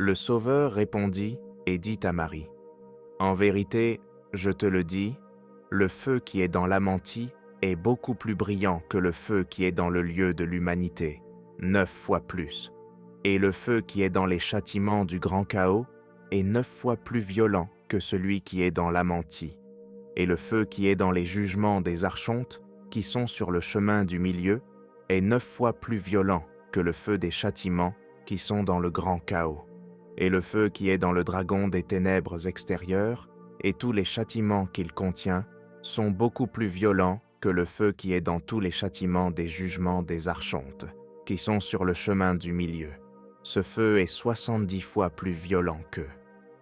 Le Sauveur répondit et dit à Marie, « En vérité, je te le dis, le feu qui est dans l'Amantie est beaucoup plus brillant que le feu qui est dans le lieu de l'humanité, 9 fois plus. Et le feu qui est dans les châtiments du grand chaos est 9 fois plus violent que celui qui est dans l'Amantie. Et le feu qui est dans les jugements des archontes, qui sont sur le chemin du milieu, est 9 fois plus violent que le feu des châtiments qui sont dans le grand chaos. Et le feu qui est dans le dragon des ténèbres extérieures, et tous les châtiments qu'il contient, sont beaucoup plus violents que le feu qui est dans tous les châtiments des jugements des archontes, qui sont sur le chemin du milieu. Ce feu est 70 fois plus violent qu'eux.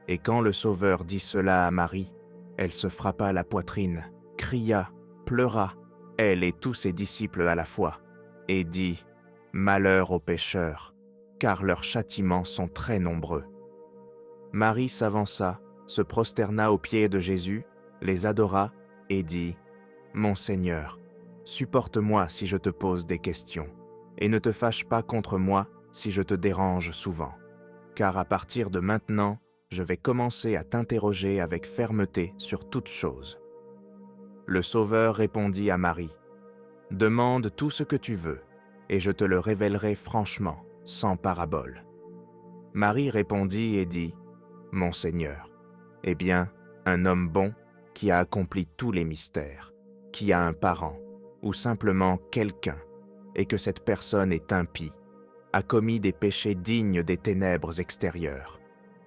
Et quand le Sauveur dit cela à Marie, elle se frappa la poitrine, cria, pleura, elle et tous ses disciples à la fois, et dit, « Malheur aux pécheurs, car leurs châtiments sont très nombreux. » Marie s'avança, se prosterna aux pieds de Jésus, les adora et dit, « Mon Seigneur, supporte-moi si je te pose des questions, et ne te fâche pas contre moi si je te dérange souvent, car à partir de maintenant, je vais commencer à t'interroger avec fermeté sur toute chose. » Le Sauveur répondit à Marie, « Demande tout ce que tu veux, et je te le révélerai franchement, sans parabole. » Marie répondit et dit, « Mon Seigneur, eh bien, un homme bon qui a accompli tous les mystères, qui a un parent, ou simplement quelqu'un, et que cette personne est impie, a commis des péchés dignes des ténèbres extérieures,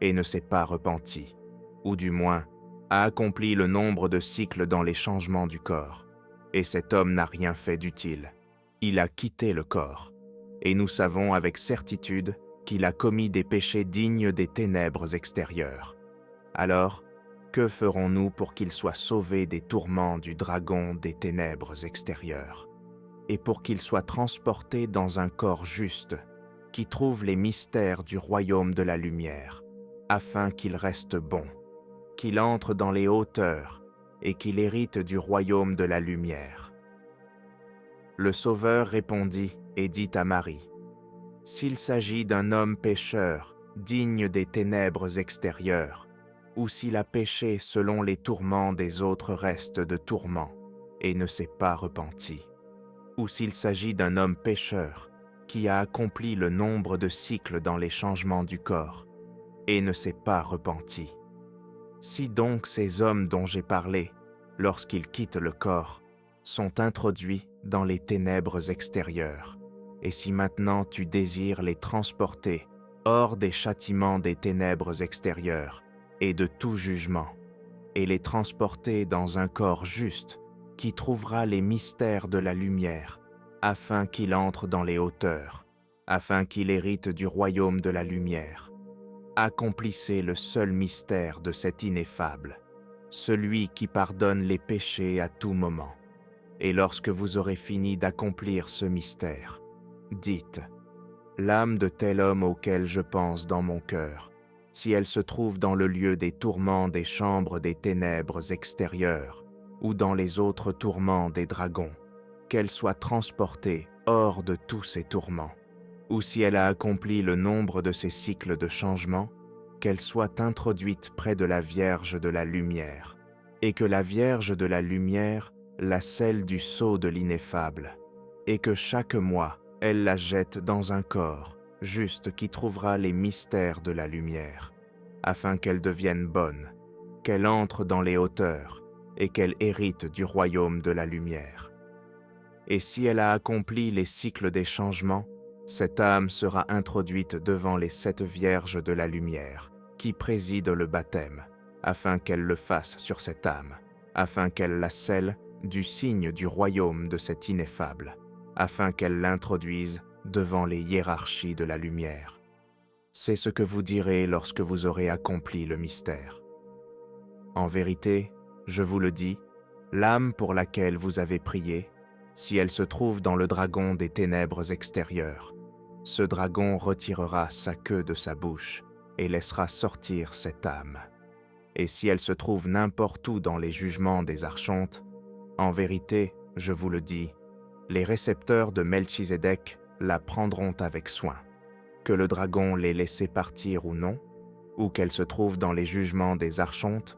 et ne s'est pas repenti, ou du moins a accompli le nombre de cycles dans les changements du corps, et cet homme n'a rien fait d'utile. Il a quitté le corps, et nous savons avec certitude qu'il a commis des péchés dignes des ténèbres extérieures. Alors, que ferons-nous pour qu'il soit sauvé des tourments du dragon des ténèbres extérieures, et pour qu'il soit transporté dans un corps juste, qui trouve les mystères du royaume de la lumière, afin qu'il reste bon, qu'il entre dans les hauteurs et qu'il hérite du royaume de la lumière. » Le Sauveur répondit et dit à Marie, « S'il s'agit d'un homme pécheur, digne des ténèbres extérieures, ou s'il a péché selon les tourments des autres restes de tourments et ne s'est pas repenti, ou s'il s'agit d'un homme pécheur qui a accompli le nombre de cycles dans les changements du corps et ne s'est pas repenti. Si donc ces hommes dont j'ai parlé, lorsqu'ils quittent le corps, sont introduits dans les ténèbres extérieures, et si maintenant tu désires les transporter hors des châtiments des ténèbres extérieures et de tout jugement, et les transporter dans un corps juste qui trouvera les mystères de la lumière, afin qu'il entre dans les hauteurs, afin qu'il hérite du royaume de la lumière. Accomplissez le seul mystère de cet ineffable, celui qui pardonne les péchés à tout moment. Et lorsque vous aurez fini d'accomplir ce mystère, dites, « L'âme de tel homme auquel je pense dans mon cœur, si elle se trouve dans le lieu des tourments des chambres des ténèbres extérieures, ou dans les autres tourments des dragons, qu'elle soit transportée hors de tous ces tourments, ou si elle a accompli le nombre de ces cycles de changement, qu'elle soit introduite près de la Vierge de la Lumière, et que la Vierge de la Lumière la scelle du sceau de l'ineffable, et que chaque mois elle la jette dans un corps juste qui trouvera les mystères de la lumière, afin qu'elle devienne bonne, qu'elle entre dans les hauteurs, et qu'elle hérite du royaume de la lumière. Et si elle a accompli les cycles des changements, cette âme sera introduite devant les 7 vierges de la lumière, qui président le baptême, afin qu'elle le fasse sur cette âme, afin qu'elle la scelle du signe du royaume de cet ineffable, afin qu'elle l'introduise devant les hiérarchies de la lumière. C'est ce que vous direz lorsque vous aurez accompli le mystère. En vérité, je vous le dis, l'âme pour laquelle vous avez prié, si elle se trouve dans le dragon des ténèbres extérieures, ce dragon retirera sa queue de sa bouche et laissera sortir cette âme. Et si elle se trouve n'importe où dans les jugements des archontes, en vérité, je vous le dis, les récepteurs de Melchizedek la prendront avec soin. que le dragon l'ait laissée partir ou non, ou qu'elle se trouve dans les jugements des archontes,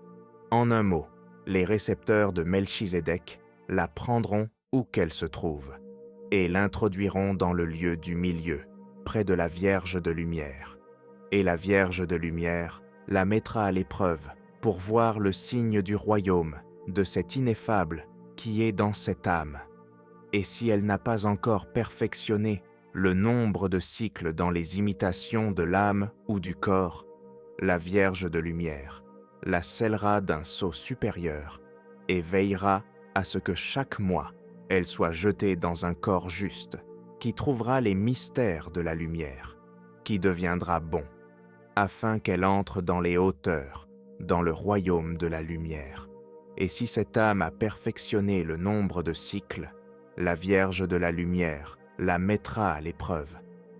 en un mot, les récepteurs de Melchizedek la prendront où qu'elle se trouve, et l'introduiront dans le lieu du milieu, près de la Vierge de lumière. Et la Vierge de lumière la mettra à l'épreuve pour voir le signe du royaume, de cet ineffable qui est dans cette âme. Et si elle n'a pas encore perfectionné le nombre de cycles dans les imitations de l'âme ou du corps, la Vierge de lumière la scellera d'un sceau supérieur et veillera à ce que chaque mois, elle soit jetée dans un corps juste, qui trouvera les mystères de la lumière, qui deviendra bon, afin qu'elle entre dans les hauteurs, dans le royaume de la lumière. Et si cette âme a perfectionné le nombre de cycles, la Vierge de la lumière la mettra à l'épreuve.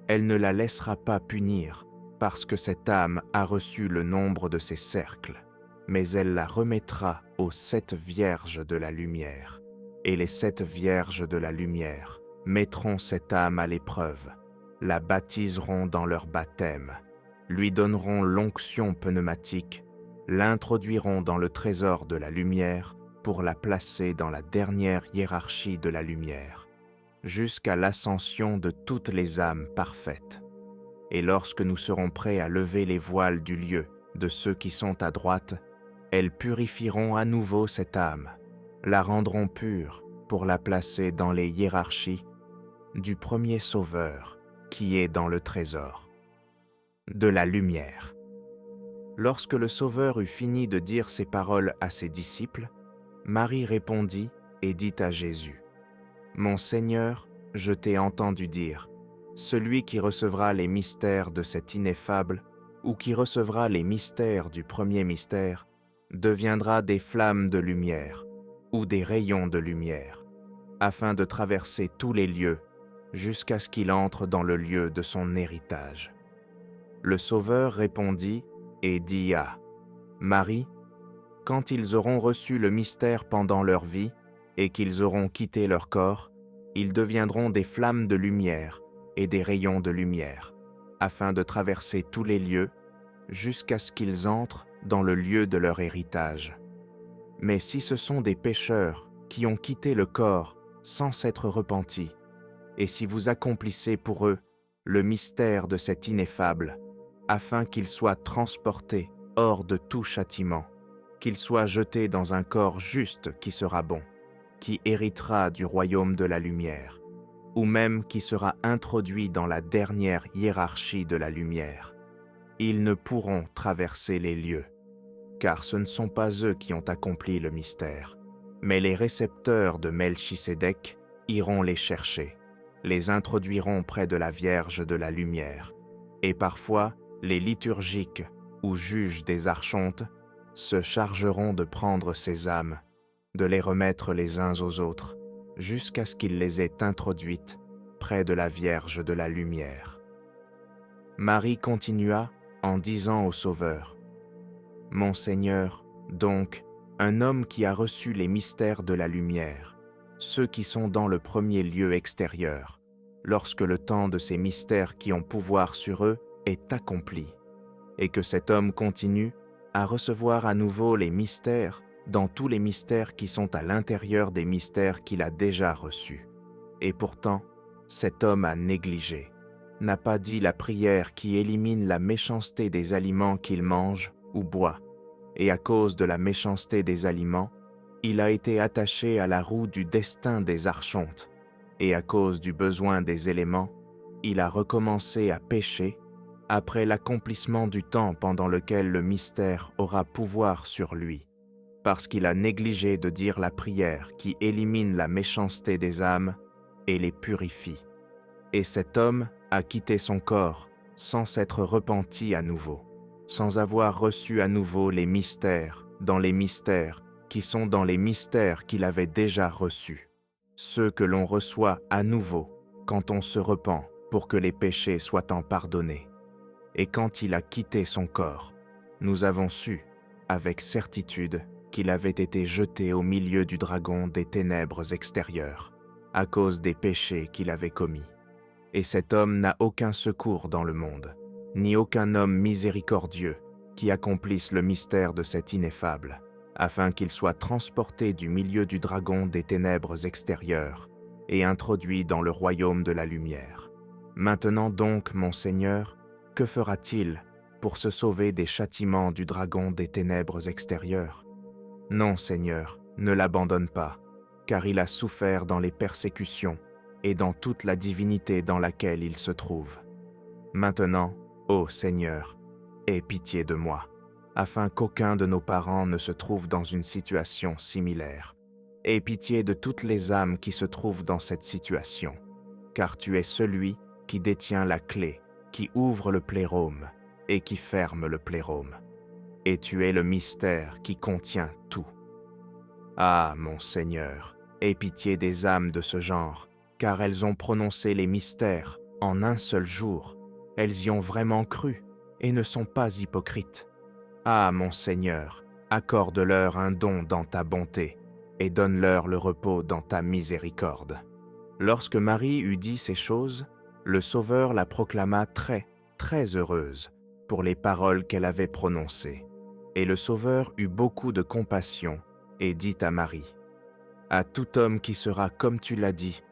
Elle ne la laissera pas punir, parce que cette âme a reçu le nombre de ses cercles, mais elle la remettra aux 7 vierges de la lumière. Et les 7 vierges de la lumière mettront cette âme à l'épreuve, la baptiseront dans leur baptême, lui donneront l'onction pneumatique, l'introduiront dans le trésor de la lumière pour la placer dans la dernière hiérarchie de la lumière, jusqu'à l'ascension de toutes les âmes parfaites. Et lorsque nous serons prêts à lever les voiles du lieu de ceux qui sont à droite, elles purifieront à nouveau cette âme, la rendront pure pour la placer dans les hiérarchies du premier sauveur qui est dans le trésor de la lumière. Lorsque le Sauveur eut fini de dire ces paroles à ses disciples, Marie répondit et dit à Jésus, « Mon Seigneur, je t'ai entendu dire, celui qui recevra les mystères de cet ineffable ou qui recevra les mystères du premier mystère deviendra des flammes de lumière ou des rayons de lumière, afin de traverser tous les lieux jusqu'à ce qu'il entre dans le lieu de son héritage. » Le Sauveur répondit et dit à Marie, « Quand ils auront reçu le mystère pendant leur vie et qu'ils auront quitté leur corps, ils deviendront des flammes de lumière et des rayons de lumière, afin de traverser tous les lieux jusqu'à ce qu'ils entrent dans le lieu de leur héritage. Mais si ce sont des pécheurs qui ont quitté le corps sans s'être repentis, et si vous accomplissez pour eux le mystère de cet ineffable, afin qu'ils soient transportés hors de tout châtiment, qu'ils soient jetés dans un corps juste qui sera bon, qui héritera du royaume de la lumière, ou même qui sera introduit dans la dernière hiérarchie de la lumière. Ils ne pourront traverser les lieux, car ce ne sont pas eux qui ont accompli le mystère, mais les récepteurs de Melchisédek iront les chercher, les introduiront près de la Vierge de la lumière, et parfois les liturgiques ou juges des archontes se chargeront de prendre ces âmes, de les remettre les uns aux autres, jusqu'à ce qu'ils les aient introduites près de la Vierge de la lumière. Marie continua en disant au Sauveur, « Mon Seigneur, donc, un homme qui a reçu les mystères de la lumière, ceux qui sont dans le premier lieu extérieur, lorsque le temps de ces mystères qui ont pouvoir sur eux est accompli, et que cet homme continue à recevoir à nouveau les mystères dans tous les mystères qui sont à l'intérieur des mystères qu'il a déjà reçus. Et pourtant, cet homme a négligé, n'a pas dit la prière qui élimine la méchanceté des aliments qu'il mange ou boit, et à cause de la méchanceté des aliments, il a été attaché à la roue du destin des archontes, et à cause du besoin des éléments, il a recommencé à pécher après l'accomplissement du temps pendant lequel le mystère aura pouvoir sur lui, parce qu'il a négligé de dire la prière qui élimine la méchanceté des âmes et les purifie. Et cet homme a quitté son corps sans s'être repenti à nouveau, sans avoir reçu à nouveau les mystères dans les mystères qui sont dans les mystères qu'il avait déjà reçus, ceux que l'on reçoit à nouveau quand on se repent pour que les péchés soient en pardonnés. Et quand il a quitté son corps, nous avons su, avec certitude, qu'il avait été jeté au milieu du dragon des ténèbres extérieures, à cause des péchés qu'il avait commis. et cet homme n'a aucun secours dans le monde, ni aucun homme miséricordieux qui accomplisse le mystère de cet ineffable, afin qu'il soit transporté du milieu du dragon des ténèbres extérieures et introduit dans le royaume de la lumière. Maintenant donc, mon Seigneur, que fera-t-il pour se sauver des châtiments du dragon des ténèbres extérieures? Non, Seigneur, ne l'abandonne pas, car il a souffert dans les persécutions et dans toute la divinité dans laquelle il se trouve. Maintenant, ô Seigneur, aie pitié de moi, afin qu'aucun de nos parents ne se trouve dans une situation similaire. Aie pitié de toutes les âmes qui se trouvent dans cette situation, car tu es celui qui détient la clé, qui ouvre le plérôme et qui ferme le plérôme. Et tu es le mystère qui contient tout. Ah, mon Seigneur, aie pitié des âmes de ce genre, car elles ont prononcé les mystères en un seul jour. Elles y ont vraiment cru et ne sont pas hypocrites. Ah, mon Seigneur, accorde-leur un don dans ta bonté et donne-leur le repos dans ta miséricorde. Lorsque Marie eut dit ces choses, le Sauveur la proclama très, très heureuse pour les paroles qu'elle avait prononcées. Et le Sauveur eut beaucoup de compassion et dit à Marie, « À tout homme qui sera comme tu l'as dit,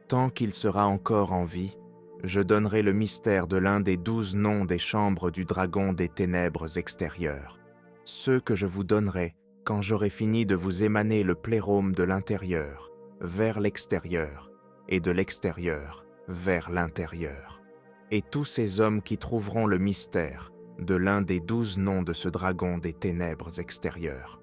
tant qu'il sera encore en vie, je donnerai le mystère de l'un des 12 noms des chambres du dragon des ténèbres extérieures, ceux que je vous donnerai quand j'aurai fini de vous émaner le plérôme de l'intérieur vers l'extérieur et de l'extérieur vers l'intérieur. Et tous ces hommes qui trouveront le mystère de l'un des 12 noms de ce dragon des ténèbres extérieures.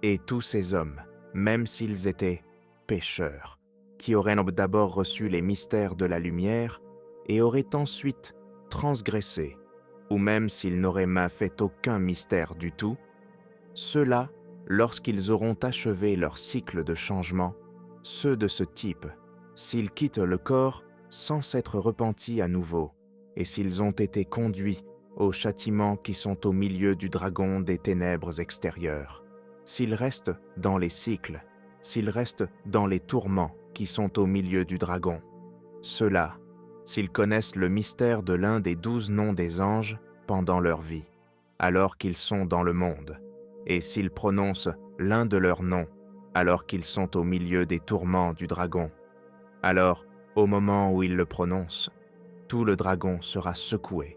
Et tous ces hommes, même s'ils étaient pécheurs, qui auraient d'abord reçu les mystères de la lumière et auraient ensuite transgressé, ou même s'ils n'auraient fait aucun mystère du tout, ceux-là, lorsqu'ils auront achevé leur cycle de changement, ceux de ce type, s'ils quittent le corps sans s'être repentis à nouveau, et s'ils ont été conduits aux châtiments qui sont au milieu du dragon des ténèbres extérieures, s'ils restent dans les cycles, s'ils restent dans les tourments qui sont au milieu du dragon, ceux-là, s'ils connaissent le mystère de l'un des 12 noms des anges pendant leur vie, alors qu'ils sont dans le monde, et s'ils prononcent l'un de leurs noms alors qu'ils sont au milieu des tourments du dragon, alors, au moment où ils le prononcent, tout le dragon sera secoué,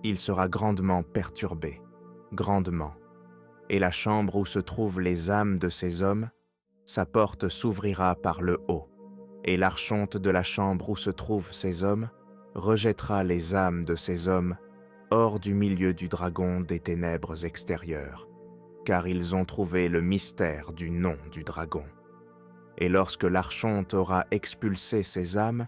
il sera grandement perturbé, grandement. Et la chambre où se trouvent les âmes de ces hommes, sa porte s'ouvrira par le haut, et l'archonte de la chambre où se trouvent ces hommes rejettera les âmes de ces hommes hors du milieu du dragon des ténèbres extérieures, car ils ont trouvé le mystère du nom du dragon. Et lorsque l'archonte aura expulsé ces âmes,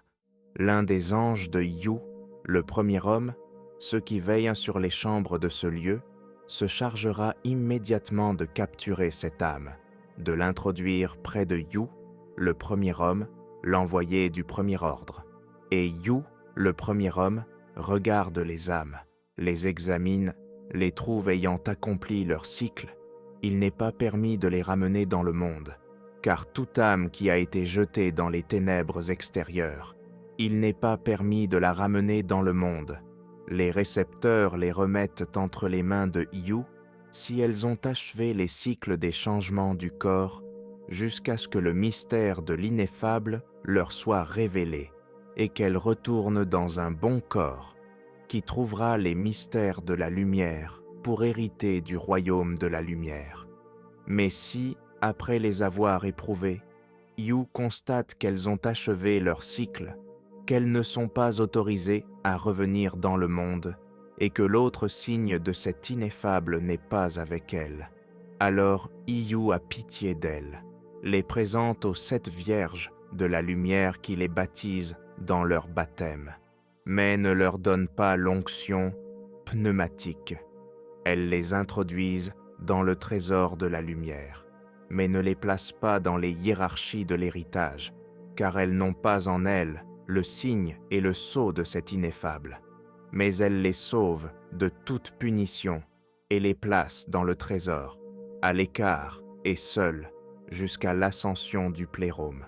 l'un des anges de You, le premier homme, ceux qui veillent sur les chambres de ce lieu, se chargera immédiatement de capturer cette âme, de l'introduire près de You, le premier homme, l'envoyé du premier ordre. Et You, le premier homme, regarde les âmes, les examine, les trouve ayant accompli leur cycle. Il n'est pas permis de les ramener dans le monde, car toute âme qui a été jetée dans les ténèbres extérieures, il n'est pas permis de la ramener dans le monde. Les récepteurs les remettent entre les mains de You si elles ont achevé les cycles des changements du corps jusqu'à ce que le mystère de l'ineffable leur soit révélé et qu'elles retournent dans un bon corps qui trouvera les mystères de la lumière pour hériter du royaume de la lumière. Mais si, après les avoir éprouvées, You constate qu'elles ont achevé leur cycle, qu'elles ne sont pas autorisées à revenir dans le monde et que l'autre signe de cet ineffable n'est pas avec elles, alors You a pitié d'elles, les présente aux 7 vierges de la lumière qui les baptisent dans leur baptême, mais ne leur donne pas l'onction pneumatique. Elles les introduisent dans le trésor de la lumière, mais ne les place pas dans les hiérarchies de l'héritage, car elles n'ont pas en elles le signe et le sceau de cet ineffable, mais elles les sauvent de toute punition et les place dans le trésor, à l'écart et seules, jusqu'à l'ascension du plérôme.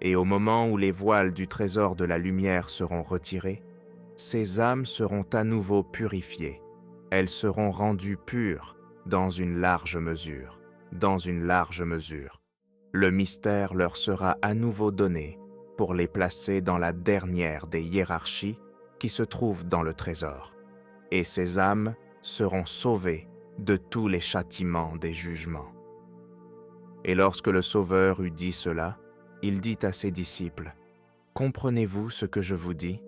Et au moment où les voiles du trésor de la lumière seront retirés, ces âmes seront à nouveau purifiées. Elles seront rendues pures dans une large mesure. Dans une large mesure. Le mystère leur sera à nouveau donné pour les placer dans la dernière des hiérarchies qui se trouvent dans le trésor. Et ces âmes seront sauvées de tous les châtiments des jugements. Et lorsque le Sauveur eut dit cela, il dit à ses disciples, « Comprenez-vous ce que je vous dis ?»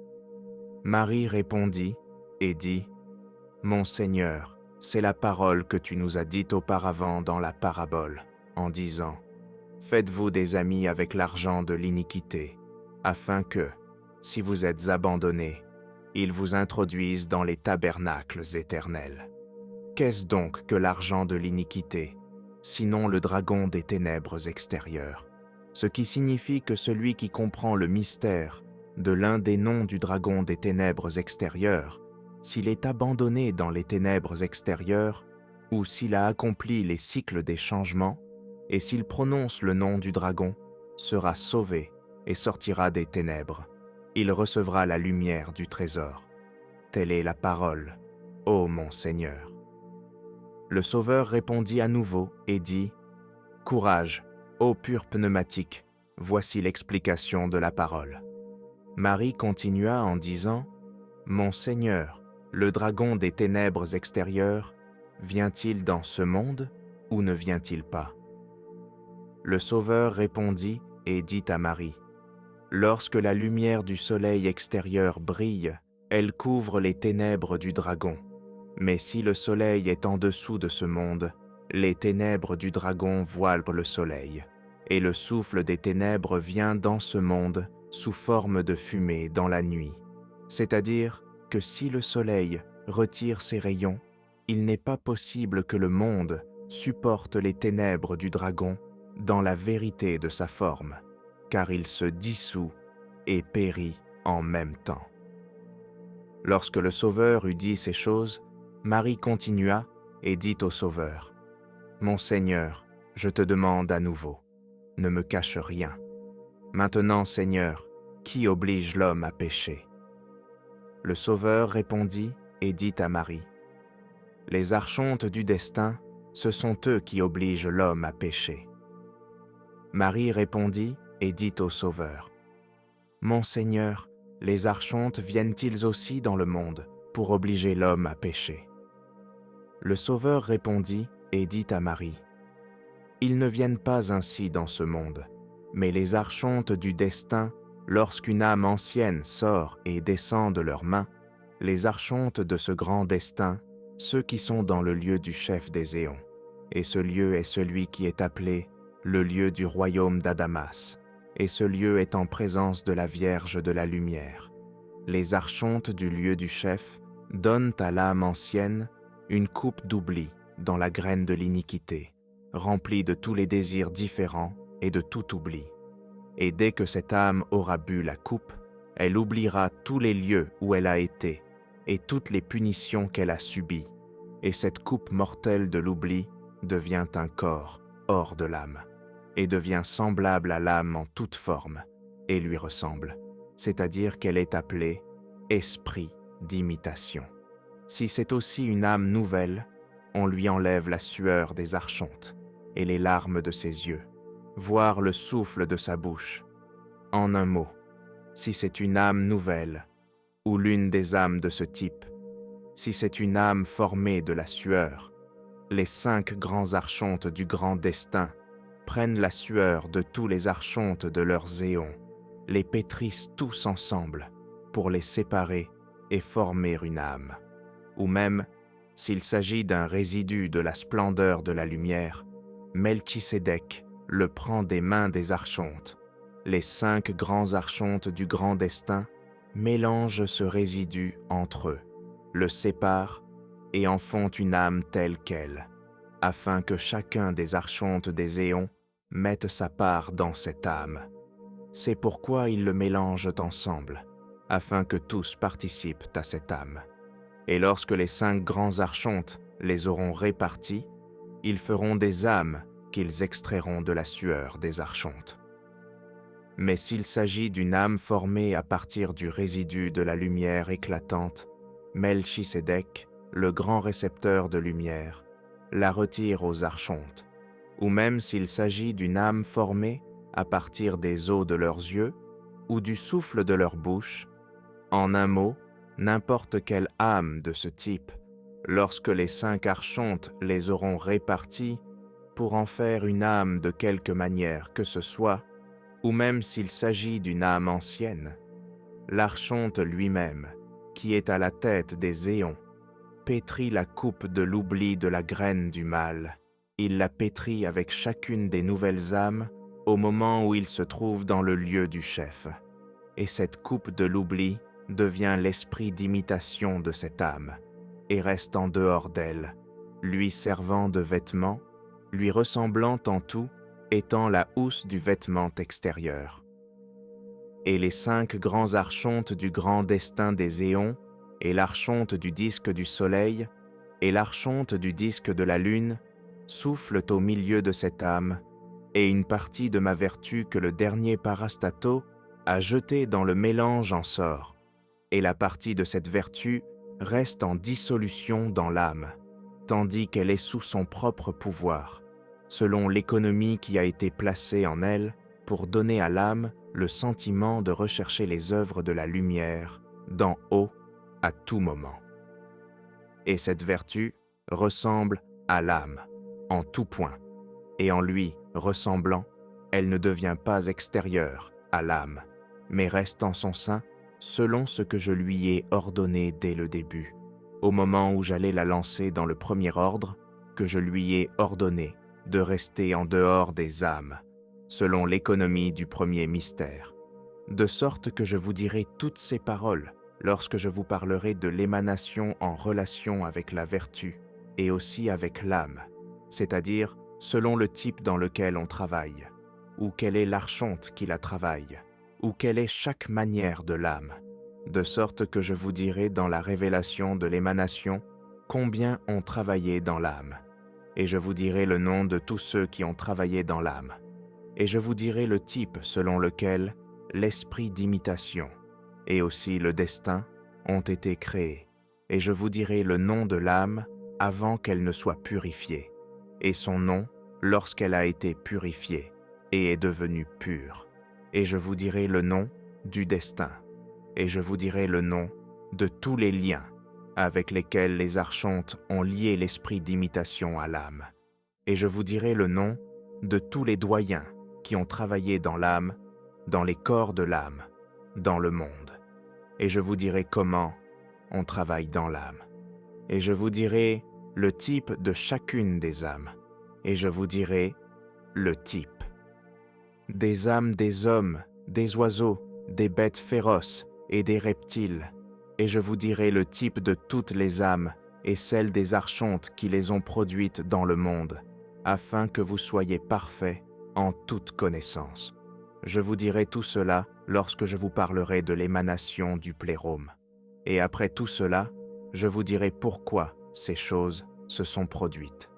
Marie répondit et dit, « Mon Seigneur, c'est la parole que tu nous as dite auparavant dans la parabole, en disant, « Faites-vous des amis avec l'argent de l'iniquité, afin que, si vous êtes abandonnés, ils vous introduisent dans les tabernacles éternels. » Qu'est-ce donc que l'argent de l'iniquité, sinon le dragon des ténèbres extérieures, ce qui signifie que celui qui comprend le mystère de l'un des noms du dragon des ténèbres extérieures, s'il est abandonné dans les ténèbres extérieures, ou s'il a accompli les cycles des changements, et s'il prononce le nom du dragon, sera sauvé et sortira des ténèbres. Il recevra la lumière du trésor. Telle est la parole, ô mon Seigneur. Le Sauveur répondit à nouveau et dit, « Courage, ô pur pneumatique, voici l'explication de la parole. » Marie continua en disant, « Mon Seigneur, le dragon des ténèbres extérieures, vient-il dans ce monde ou ne vient-il pas ?» Le Sauveur répondit et dit à Marie, « Lorsque la lumière du soleil extérieur brille, elle couvre les ténèbres du dragon. Mais si le soleil est en dessous de ce monde, les ténèbres du dragon voilent le soleil, et le souffle des ténèbres vient dans ce monde sous forme de fumée dans la nuit. C'est-à-dire que si le soleil retire ses rayons, il n'est pas possible que le monde supporte les ténèbres du dragon dans la vérité de sa forme, car il se dissout et périt en même temps. » Lorsque le Sauveur eut dit ces choses, Marie continua et dit au Sauveur, « Mon Seigneur, je te demande à nouveau, ne me cache rien. Maintenant, Seigneur, qui oblige l'homme à pécher ?» Le Sauveur répondit et dit à Marie, « Les archontes du destin, ce sont eux qui obligent l'homme à pécher. » Marie répondit et dit au Sauveur, « Mon Seigneur, les archontes viennent-ils aussi dans le monde pour obliger l'homme à pécher ?» Le Sauveur répondit et dit à Marie, « Ils ne viennent pas ainsi dans ce monde, mais les archontes du destin, lorsqu'une âme ancienne sort et descend de leurs mains, les archontes de ce grand destin, ceux qui sont dans le lieu du chef des éons, et ce lieu est celui qui est appelé le lieu du royaume d'Adamas, et ce lieu est en présence de la Vierge de la Lumière. Les archontes du lieu du chef donnent à l'âme ancienne une coupe d'oubli dans la graine de l'iniquité, remplie de tous les désirs différents et de tout oubli. Et dès que cette âme aura bu la coupe, elle oubliera tous les lieux où elle a été et toutes les punitions qu'elle a subies, et cette coupe mortelle de l'oubli devient un corps hors de l'âme, et devient semblable à l'âme en toute forme, et lui ressemble, c'est-à-dire qu'elle est appelée esprit d'imitation. Si c'est aussi une âme nouvelle, on lui enlève la sueur des archontes et les larmes de ses yeux, voire le souffle de sa bouche. En un mot, si c'est une âme nouvelle, ou l'une des âmes de ce type, si c'est une âme formée de la sueur, les 5 grands archontes du grand destin prennent la sueur de tous les archontes de leurs éons, les pétrissent tous ensemble pour les séparer et former une âme. Ou même, s'il s'agit d'un résidu de la splendeur de la lumière, Melchisédek le prend des mains des archontes. Les 5 grands archontes du grand destin mélangent ce résidu entre eux, le séparent et en font une âme telle qu'elle, afin que chacun des archontes des éons mette sa part dans cette âme. C'est pourquoi ils le mélangent ensemble, afin que tous participent à cette âme. Et lorsque les 5 grands archontes les auront répartis, ils feront des âmes qu'ils extrairont de la sueur des archontes. Mais s'il s'agit d'une âme formée à partir du résidu de la lumière éclatante, Melchisédek, le grand récepteur de lumière, la retire aux archontes. Ou même s'il s'agit d'une âme formée à partir des os de leurs yeux ou du souffle de leur bouche, en un mot, n'importe quelle âme de ce type, lorsque les 5 archontes les auront réparties pour en faire une âme de quelque manière que ce soit, ou même s'il s'agit d'une âme ancienne, l'archonte lui-même, qui est à la tête des éons, pétrit la coupe de l'oubli de la graine du mal. Il la pétrit avec chacune des nouvelles âmes au moment où il se trouve dans le lieu du chef. Et cette coupe de l'oubli devient l'esprit d'imitation de cette âme, et reste en dehors d'elle, lui servant de vêtement, lui ressemblant en tout, étant la housse du vêtement extérieur. Et les 5 grands archontes du grand destin des éons, et l'archonte du disque du soleil, et l'archonte du disque de la lune, soufflent au milieu de cette âme, et une partie de ma vertu que le dernier parastato a jetée dans le mélange en sort, et la partie de cette vertu reste en dissolution dans l'âme, tandis qu'elle est sous son propre pouvoir, selon l'économie qui a été placée en elle pour donner à l'âme le sentiment de rechercher les œuvres de la lumière d'en haut à tout moment. Et cette vertu ressemble à l'âme en tout point, et en lui ressemblant, elle ne devient pas extérieure à l'âme, mais reste en son sein selon ce que je lui ai ordonné dès le début, au moment où j'allais la lancer dans le premier ordre, que je lui ai ordonné de rester en dehors des âmes, selon l'économie du premier mystère, de sorte que je vous dirai toutes ces paroles lorsque je vous parlerai de l'émanation en relation avec la vertu et aussi avec l'âme, c'est-à-dire selon le type dans lequel on travaille, ou quelle est l'archonte qui la travaille, ou quelle est chaque manière de l'âme, de sorte que je vous dirai dans la révélation de l'émanation combien ont travaillé dans l'âme, et je vous dirai le nom de tous ceux qui ont travaillé dans l'âme, et je vous dirai le type selon lequel l'esprit d'imitation et aussi le destin ont été créés, et je vous dirai le nom de l'âme avant qu'elle ne soit purifiée, et son nom lorsqu'elle a été purifiée et est devenue pure, et je vous dirai le nom du destin, et je vous dirai le nom de tous les liens avec lesquels les archontes ont lié l'esprit d'imitation à l'âme, et je vous dirai le nom de tous les doyens qui ont travaillé dans l'âme, dans les corps de l'âme, dans le monde. Et je vous dirai comment on travaille dans l'âme. Et je vous dirai le type de chacune des âmes. Et je vous dirai le type. Des âmes des hommes, des oiseaux, des bêtes féroces et des reptiles. Et je vous dirai le type de toutes les âmes et celles des archontes qui les ont produites dans le monde, afin que vous soyez parfaits en toute connaissance. Je vous dirai tout cela lorsque je vous parlerai de l'émanation du plérôme. Et après tout cela, je vous dirai pourquoi ces choses se sont produites.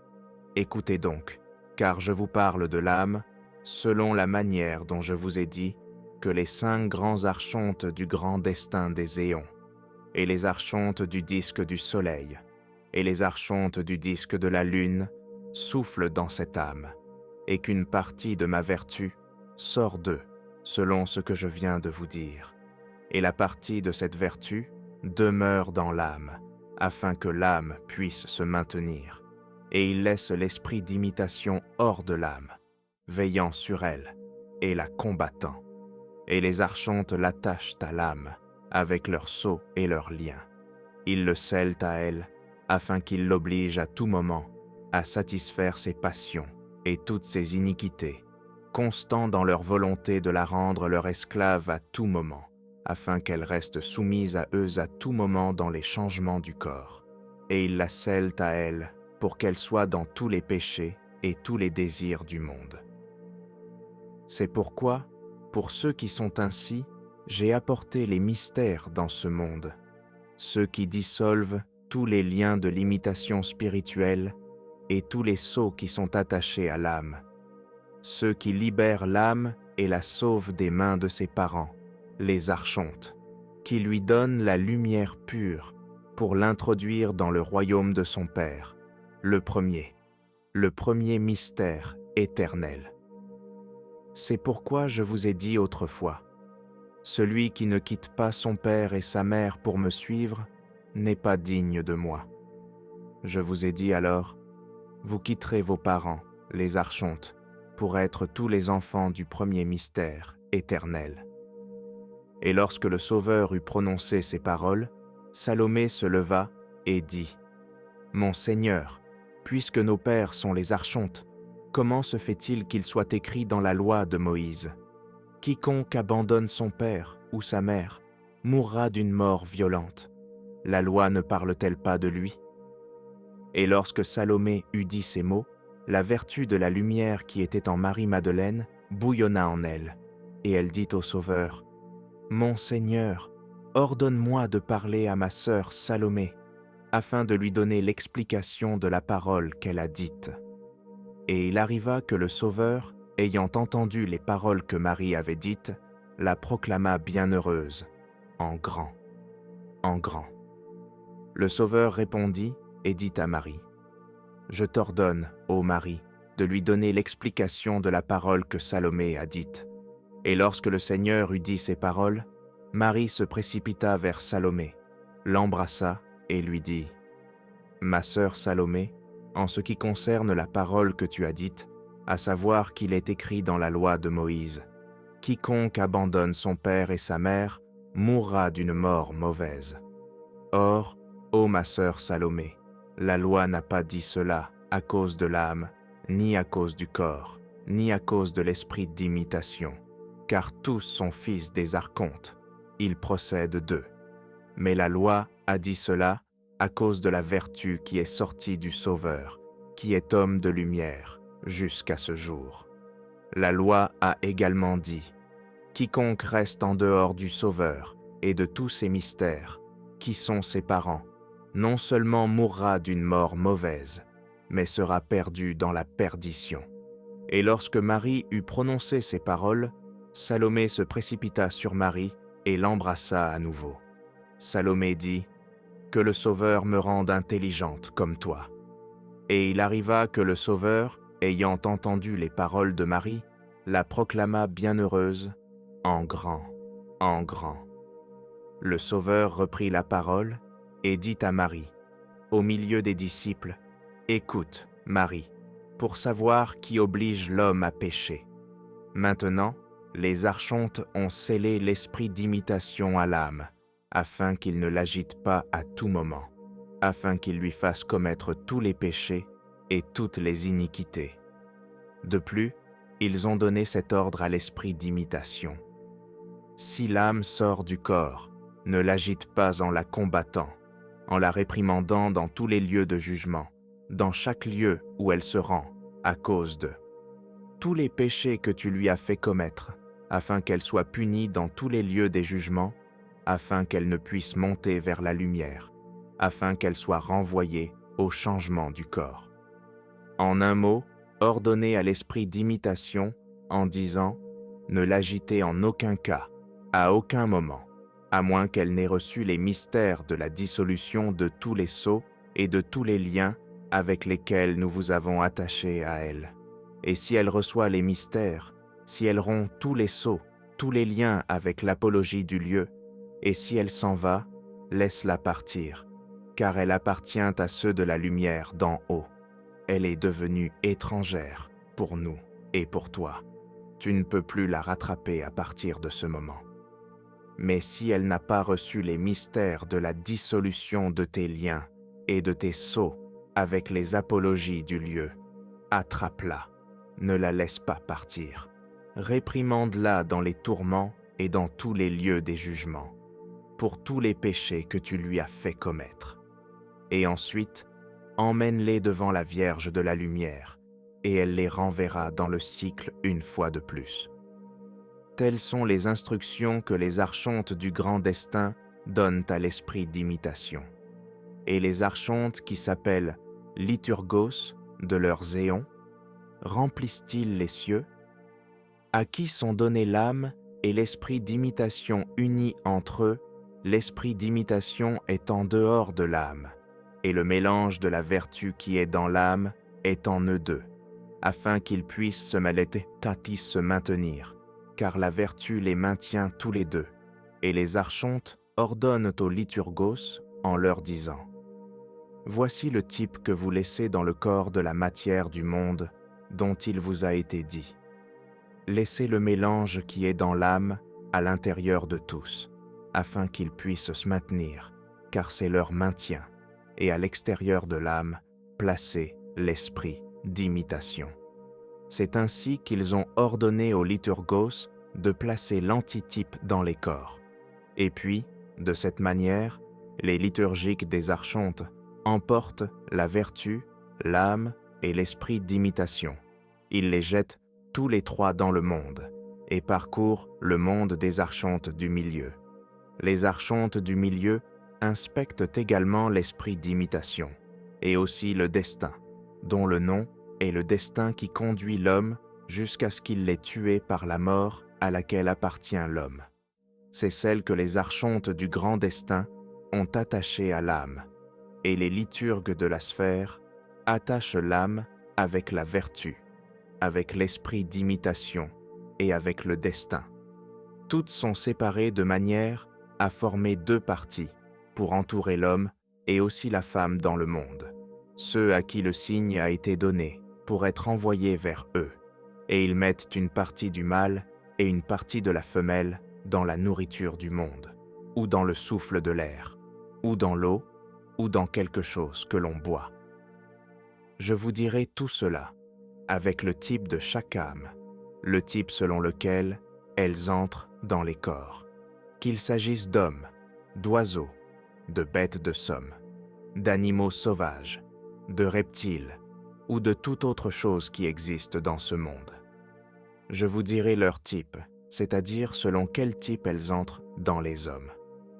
Écoutez donc, car je vous parle de l'âme, selon la manière dont je vous ai dit que les 5 grands archontes du grand destin des éons, et les archontes du disque du soleil, et les archontes du disque de la lune soufflent dans cette âme, et qu'une partie de ma vertu sort d'eux, selon ce que je viens de vous dire. Et la partie de cette vertu demeure dans l'âme, afin que l'âme puisse se maintenir. Et il laisse l'esprit d'imitation hors de l'âme, veillant sur elle et la combattant. Et les archontes l'attachent à l'âme, avec leurs sceaux et leurs liens. Ils le scellent à elle, afin qu'il l'oblige à tout moment à satisfaire ses passions et toutes ses iniquités, constants dans leur volonté de la rendre leur esclave à tout moment, afin qu'elle reste soumise à eux à tout moment dans les changements du corps. Et ils la scellent à elle pour qu'elle soit dans tous les péchés et tous les désirs du monde. C'est pourquoi, pour ceux qui sont ainsi, j'ai apporté les mystères dans ce monde, ceux qui dissolvent tous les liens de l'imitation spirituelle et tous les sceaux qui sont attachés à l'âme, ceux qui libèrent l'âme et la sauve des mains de ses parents, les archontes, qui lui donnent la lumière pure pour l'introduire dans le royaume de son Père, le premier mystère éternel. C'est pourquoi je vous ai dit autrefois, celui qui ne quitte pas son père et sa mère pour me suivre n'est pas digne de moi. Je vous ai dit alors, vous quitterez vos parents, les archontes, pour être tous les enfants du premier mystère éternel. Et lorsque le Sauveur eut prononcé ces paroles, Salomé se leva et dit, « Mon Seigneur, puisque nos pères sont les archontes, comment se fait-il qu'il soit écrit dans la loi de Moïse, « Quiconque abandonne son père ou sa mère mourra d'une mort violente. La loi ne parle-t-elle pas de lui ?» Et lorsque Salomé eut dit ces mots, la vertu de la lumière qui était en Marie-Madeleine bouillonna en elle, et elle dit au Sauveur, « Mon Seigneur, ordonne-moi de parler à ma sœur Salomé, afin de lui donner l'explication de la parole qu'elle a dite. » Et il arriva que le Sauveur, ayant entendu les paroles que Marie avait dites, la proclama bienheureuse, en grand, en grand. Le Sauveur répondit et dit à Marie, « Je t'ordonne, ô Marie, de lui donner l'explication de la parole que Salomé a dite. » Et lorsque le Seigneur eut dit ces paroles, Marie se précipita vers Salomé, l'embrassa et lui dit, « Ma sœur Salomé, en ce qui concerne la parole que tu as dite, à savoir qu'il est écrit dans la loi de Moïse, « Quiconque abandonne son père et sa mère mourra d'une mort mauvaise. » Or, ô ma sœur Salomé, la loi n'a pas dit cela à cause de l'âme, ni à cause du corps, ni à cause de l'esprit d'imitation, car tous sont fils des archontes, ils procèdent d'eux. Mais la loi a dit cela à cause de la vertu qui est sortie du Sauveur, qui est homme de lumière, jusqu'à ce jour. La loi a également dit, « Quiconque reste en dehors du Sauveur et de tous ses mystères, qui sont ses parents, non seulement mourra d'une mort mauvaise, mais sera perdu dans la perdition. » Et lorsque Marie eut prononcé ces paroles, Salomé se précipita sur Marie et l'embrassa à nouveau. Salomé dit, « Que le Sauveur me rende intelligente comme toi. » Et il arriva que le Sauveur, ayant entendu les paroles de Marie, la proclama bienheureuse, en grand, en grand. Le Sauveur reprit la parole et dit à Marie, au milieu des disciples, « Écoute, Marie, pour savoir qui oblige l'homme à pécher. Maintenant, les archontes ont scellé l'esprit d'imitation à l'âme, afin qu'il ne l'agite pas à tout moment, afin qu'il lui fasse commettre tous les péchés et toutes les iniquités. De plus, ils ont donné cet ordre à l'esprit d'imitation. Si l'âme sort du corps, ne l'agite pas en la combattant, en la réprimandant dans tous les lieux de jugement, dans chaque lieu où elle se rend, à cause de tous les péchés que tu lui as fait commettre, afin qu'elle soit punie dans tous les lieux des jugements, afin qu'elle ne puisse monter vers la lumière, afin qu'elle soit renvoyée au changement du corps. En un mot, ordonnez à l'esprit d'imitation en disant « Ne l'agitez en aucun cas, à aucun moment, à moins qu'elle n'ait reçu les mystères de la dissolution de tous les sceaux et de tous les liens avec lesquels nous vous avons attachés à elle. Et si elle reçoit les mystères, si elle rompt tous les sceaux, tous les liens avec l'apologie du lieu, et si elle s'en va, laisse-la partir, car elle appartient à ceux de la lumière d'en haut. Elle est devenue étrangère pour nous et pour toi. Tu ne peux plus la rattraper à partir de ce moment. Mais si elle n'a pas reçu les mystères de la dissolution de tes liens et de tes sceaux avec les apologies du lieu, attrape-la, ne la laisse pas partir. Réprimande-la dans les tourments et dans tous les lieux des jugements, pour tous les péchés que tu lui as fait commettre. Et ensuite, emmène-les devant la Vierge de la Lumière, et elle les renverra dans le cycle une fois de plus. Telles sont les instructions que les archontes du grand destin donnent à l'esprit d'imitation. Et les archontes qui s'appellent liturgos de leurs éons, remplissent-ils les cieux? à qui sont donnés l'âme et l'esprit d'imitation unis entre eux, l'esprit d'imitation est en dehors de l'âme, et le mélange de la vertu qui est dans l'âme est en eux deux, afin qu'ils puissent se maintenir, car la vertu les maintient tous les deux, et les archontes ordonnent aux liturgos en leur disant « Voici le type que vous laissez dans le corps de la matière du monde dont il vous a été dit. Laissez le mélange qui est dans l'âme à l'intérieur de tous, afin qu'ils puissent se maintenir, car c'est leur maintien, et à l'extérieur de l'âme, placez l'esprit d'imitation. C'est ainsi qu'ils ont ordonné aux liturgos de placer l'antitype dans les corps. Et puis, de cette manière, les liturgiques des archontes emportent la vertu, l'âme et l'esprit d'imitation. Ils les jettent tous les trois dans le monde et parcourent le monde des archontes du milieu. Les archontes du milieu inspectent également l'esprit d'imitation et aussi le destin, dont le nom est le destin qui conduit l'homme jusqu'à ce qu'il l'ait tué par la mort à laquelle appartient l'homme. C'est celle que les archontes du grand destin ont attachée à l'âme, et les liturgues de la sphère attachent l'âme avec la vertu, avec l'esprit d'imitation et avec le destin. Toutes sont séparées de manière à former deux parties pour entourer l'homme et aussi la femme dans le monde, ceux à qui le signe a été donné pour être envoyés vers eux, et ils mettent une partie du mâle et une partie de la femelle dans la nourriture du monde, ou dans le souffle de l'air, ou dans l'eau, ou dans quelque chose que l'on boit. Je vous dirai tout cela, avec le type de chaque âme, le type selon lequel elles entrent dans les corps, qu'il s'agisse d'hommes, d'oiseaux, de bêtes de somme, d'animaux sauvages, de reptiles ou de toute autre chose qui existe dans ce monde. Je vous dirai leur type, c'est-à-dire selon quel type elles entrent dans les hommes.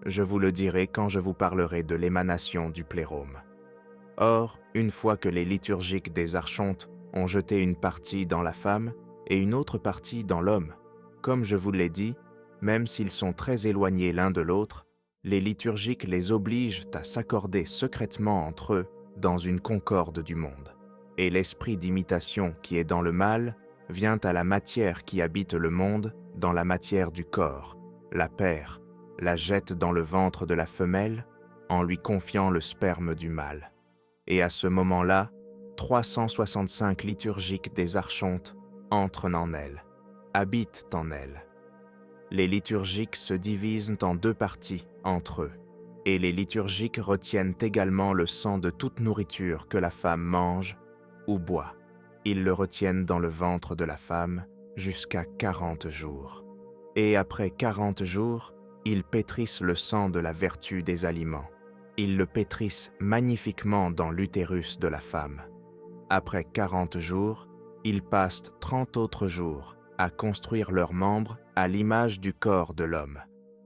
Je vous le dirai quand je vous parlerai de l'émanation du plérôme. Or, une fois que les liturgiques des archontes ont jeté une partie dans la femme et une autre partie dans l'homme, comme je vous l'ai dit, même s'ils sont très éloignés l'un de l'autre, les liturgiques les obligent à s'accorder secrètement entre eux dans une concorde du monde. Et l'esprit d'imitation qui est dans le mâle vient à la matière qui habite le monde dans la matière du corps, la perd, la jette dans le ventre de la femelle en lui confiant le sperme du mâle. Et à ce moment-là, 365 liturgiques des archontes entrent en elle, habitent en elle. Les liturgiques se divisent en deux parties entre eux, et les liturgiques retiennent également le sang de toute nourriture que la femme mange ou boit. Ils le retiennent dans le ventre de la femme jusqu'à 40 jours. Et après 40 jours, ils pétrissent le sang de la vertu des aliments. Ils le pétrissent magnifiquement dans l'utérus de la femme. Après 40 jours, ils passent 30 autres jours à construire leurs membres à l'image du corps de l'homme.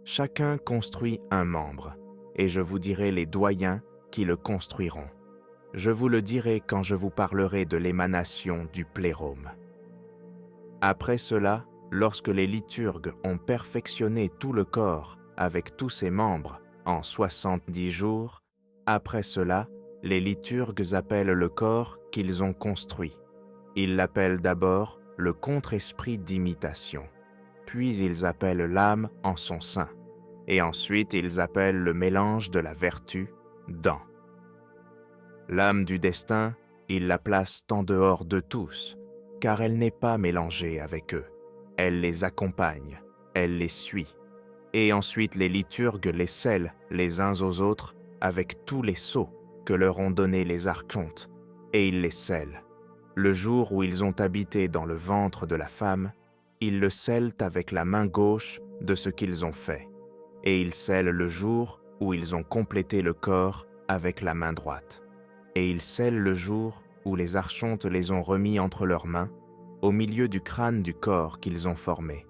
Chacun construit un membre, et je vous dirai les doyens qui le construiront. Je vous le dirai quand je vous parlerai de l'émanation du plérôme. Après cela, lorsque les liturgues ont perfectionné tout le corps avec tous ses membres en 70 jours, après cela, les liturgues appellent le corps qu'ils ont construit. Ils l'appellent d'abord le contre-esprit d'imitation, puis ils appellent l'âme en son sein, et ensuite ils appellent le mélange de la vertu dans. L'âme du destin, ils la placent en dehors de tous, car elle n'est pas mélangée avec eux. Elle les accompagne, elle les suit. Et ensuite les liturgues les scellent les uns aux autres avec tous les sceaux que leur ont donnés les archontes, et ils les scellent. Le jour où ils ont habité dans le ventre de la femme, ils le scellent avec la main gauche de ce qu'ils ont fait, et ils scellent le jour où ils ont complété le corps avec la main droite. Et ils scellent le jour où les archontes les ont remis entre leurs mains, au milieu du crâne du corps qu'ils ont formé.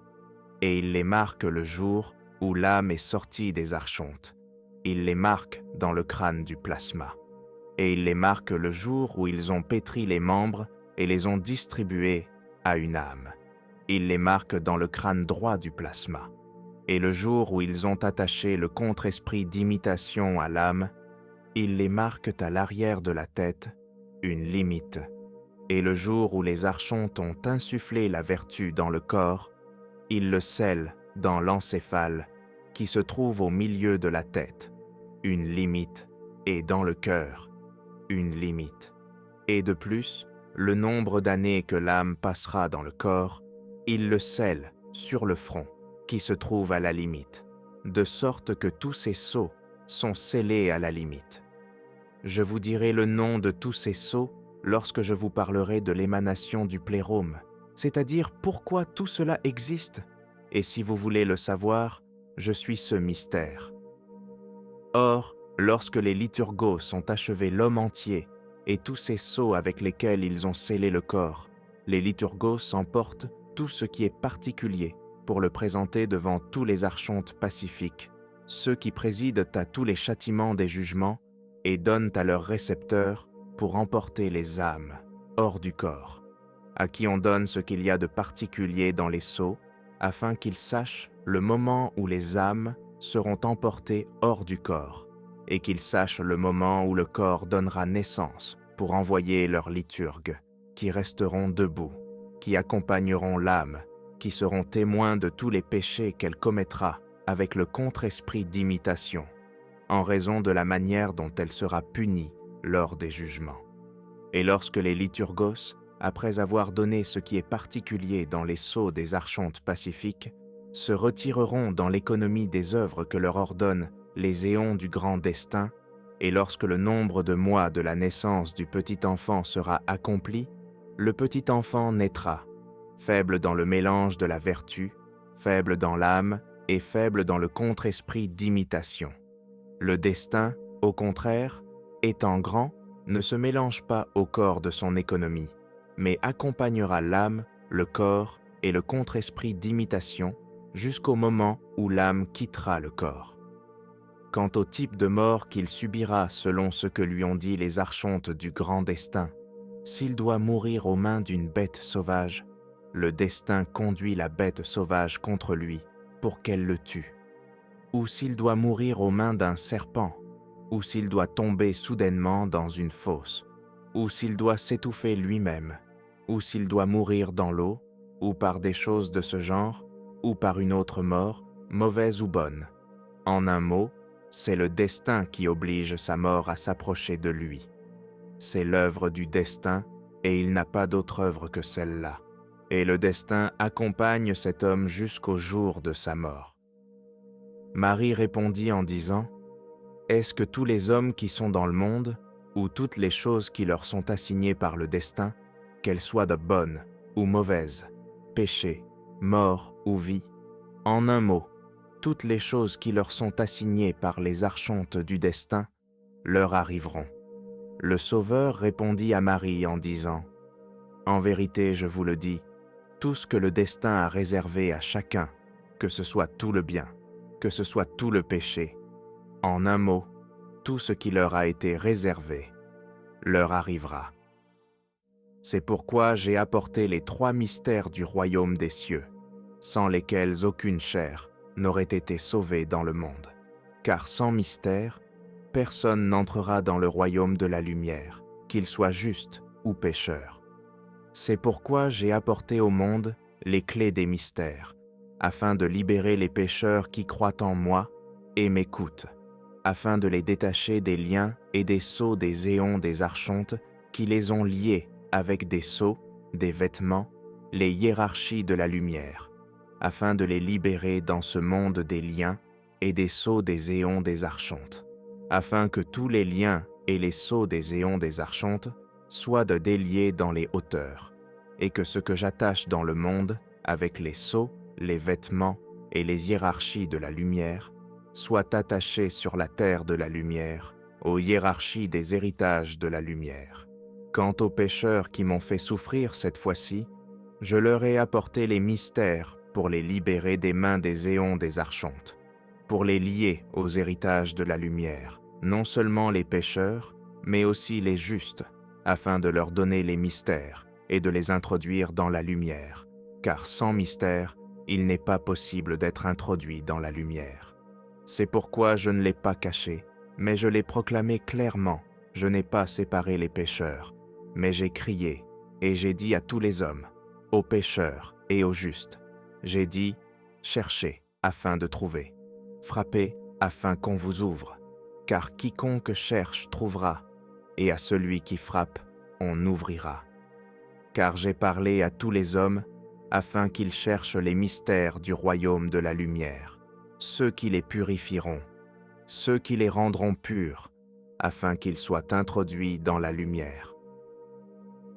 Et ils les marquent le jour où l'âme est sortie des archontes. Ils les marquent dans le crâne du plasma. Et ils les marquent le jour où ils ont pétri les membres et les ont distribués à une âme. ils les marquent dans le crâne droit du plasma. Et le jour où ils ont attaché le contre-esprit d'imitation à l'âme, ils les marquent à l'arrière de la tête, une limite. Et le jour où les archontes ont insufflé la vertu dans le corps, ils le scellent dans l'encéphale qui se trouve au milieu de la tête, une limite, et dans le cœur, une limite. Et de plus, le nombre d'années que l'âme passera dans le corps, il le scelle sur le front, qui se trouve à la limite, de sorte que tous ces sceaux sont scellés à la limite. Je vous dirai le nom de tous ces sceaux lorsque je vous parlerai de l'émanation du plérôme, c'est-à-dire pourquoi tout cela existe, et si vous voulez le savoir, je suis ce mystère. Or, lorsque les liturgos ont achevé l'homme entier et tous ces sceaux avec lesquels ils ont scellé le corps, les liturgos emportent tout ce qui est particulier pour le présenter devant tous les archontes pacifiques, ceux qui président à tous les châtiments des jugements et donnent à leurs récepteurs pour emporter les âmes hors du corps, à qui on donne ce qu'il y a de particulier dans les sceaux, afin qu'ils sachent le moment où les âmes seront emportées hors du corps, et qu'ils sachent le moment où le corps donnera naissance pour envoyer leurs liturgues, qui resteront debout, qui accompagneront l'âme, qui seront témoins de tous les péchés qu'elle commettra avec le contre-esprit d'imitation, en raison de la manière dont elle sera punie lors des jugements. Et lorsque les liturgos, après avoir donné ce qui est particulier dans les sceaux des archontes pacifiques, se retireront dans l'économie des œuvres que leur ordonnent les éons du grand destin, et lorsque le nombre de mois de la naissance du petit enfant sera accompli, le petit enfant naîtra, faible dans le mélange de la vertu, faible dans l'âme et faible dans le contre-esprit d'imitation. Le destin, au contraire, étant grand, ne se mélange pas au corps de son économie, mais accompagnera l'âme, le corps et le contre-esprit d'imitation jusqu'au moment où l'âme quittera le corps. Quant au type de mort qu'il subira selon ce que lui ont dit les archontes du grand destin, s'il doit mourir aux mains d'une bête sauvage, le destin conduit la bête sauvage contre lui pour qu'elle le tue. Ou s'il doit mourir aux mains d'un serpent, ou s'il doit tomber soudainement dans une fosse, ou s'il doit s'étouffer lui-même, ou s'il doit mourir dans l'eau, ou par des choses de ce genre, ou par une autre mort, mauvaise ou bonne. En un mot, c'est le destin qui oblige sa mort à s'approcher de lui. C'est l'œuvre du destin, et il n'a pas d'autre œuvre que celle-là. Et le destin accompagne cet homme jusqu'au jour de sa mort. Marie répondit en disant, « Est-ce que tous les hommes qui sont dans le monde, ou toutes les choses qui leur sont assignées par le destin, qu'elles soient de bonnes ou mauvaises, péché, mort ou vie, en un mot, toutes les choses qui leur sont assignées par les archontes du destin, leur arriveront. » Le Sauveur répondit à Marie en disant, « En vérité, je vous le dis, tout ce que le destin a réservé à chacun, que ce soit tout le bien, que ce soit tout le péché, en un mot, tout ce qui leur a été réservé, leur arrivera. C'est pourquoi j'ai apporté les 3 mystères du royaume des cieux, sans lesquels aucune chair n'aurait été sauvée dans le monde. Car sans mystère, personne n'entrera dans le royaume de la lumière, qu'il soit juste ou pécheur. C'est pourquoi j'ai apporté au monde les clés des mystères, afin de libérer les pécheurs qui croient en moi et m'écoutent, afin de les détacher des liens et des sceaux des éons des archontes qui les ont liés avec des sceaux, des vêtements, les hiérarchies de la lumière, afin de les libérer dans ce monde des liens et des sceaux des éons des archontes, afin que tous les liens et les sceaux des éons des archontes soient de déliés dans les hauteurs, et que ce que j'attache dans le monde avec les sceaux, les vêtements et les hiérarchies de la lumière soit attaché sur la terre de la lumière, aux hiérarchies des héritages de la lumière. Quant aux pécheurs qui m'ont fait souffrir cette fois-ci, je leur ai apporté les mystères pour les libérer des mains des éons des archontes, pour les lier aux héritages de la lumière, non seulement les pécheurs, mais aussi les justes, afin de leur donner les mystères et de les introduire dans la lumière, car sans mystère, il n'est pas possible d'être introduit dans la lumière. C'est pourquoi je ne l'ai pas caché, mais je l'ai proclamé clairement. Je n'ai pas séparé les pécheurs, mais j'ai crié, et j'ai dit à tous les hommes, aux pécheurs et aux justes. J'ai dit, cherchez afin de trouver, frappez afin qu'on vous ouvre, car quiconque cherche trouvera, et à celui qui frappe, on ouvrira. Car j'ai parlé à tous les hommes, afin qu'ils cherchent les mystères du royaume de la lumière, ceux qui les purifieront, ceux qui les rendront purs, afin qu'ils soient introduits dans la lumière.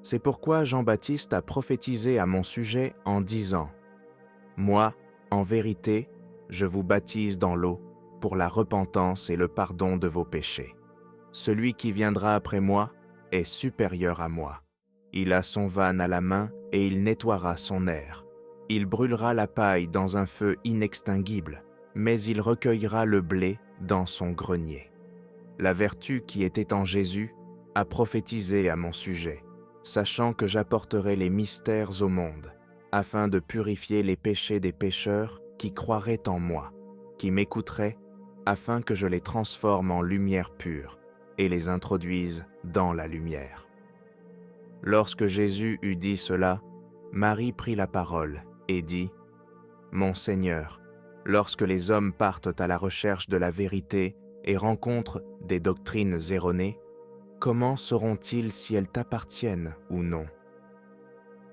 C'est pourquoi Jean-Baptiste a prophétisé à mon sujet en disant « Moi, en vérité, je vous baptise dans l'eau pour la repentance et le pardon de vos péchés. Celui qui viendra après moi est supérieur à moi. Il a son van à la main et il nettoiera son aire. Il brûlera la paille dans un feu inextinguible, mais il recueillera le blé dans son grenier. » La vertu qui était en Jésus a prophétisé à mon sujet, sachant que j'apporterai les mystères au monde, afin de purifier les péchés des pécheurs qui croiraient en moi, qui m'écouteraient, afin que je les transforme en lumière pure et les introduise dans la lumière. Lorsque Jésus eut dit cela, Marie prit la parole et dit « Mon Seigneur, lorsque les hommes partent à la recherche de la vérité et rencontrent des doctrines erronées, comment sauront-ils si elles t'appartiennent ou non ?»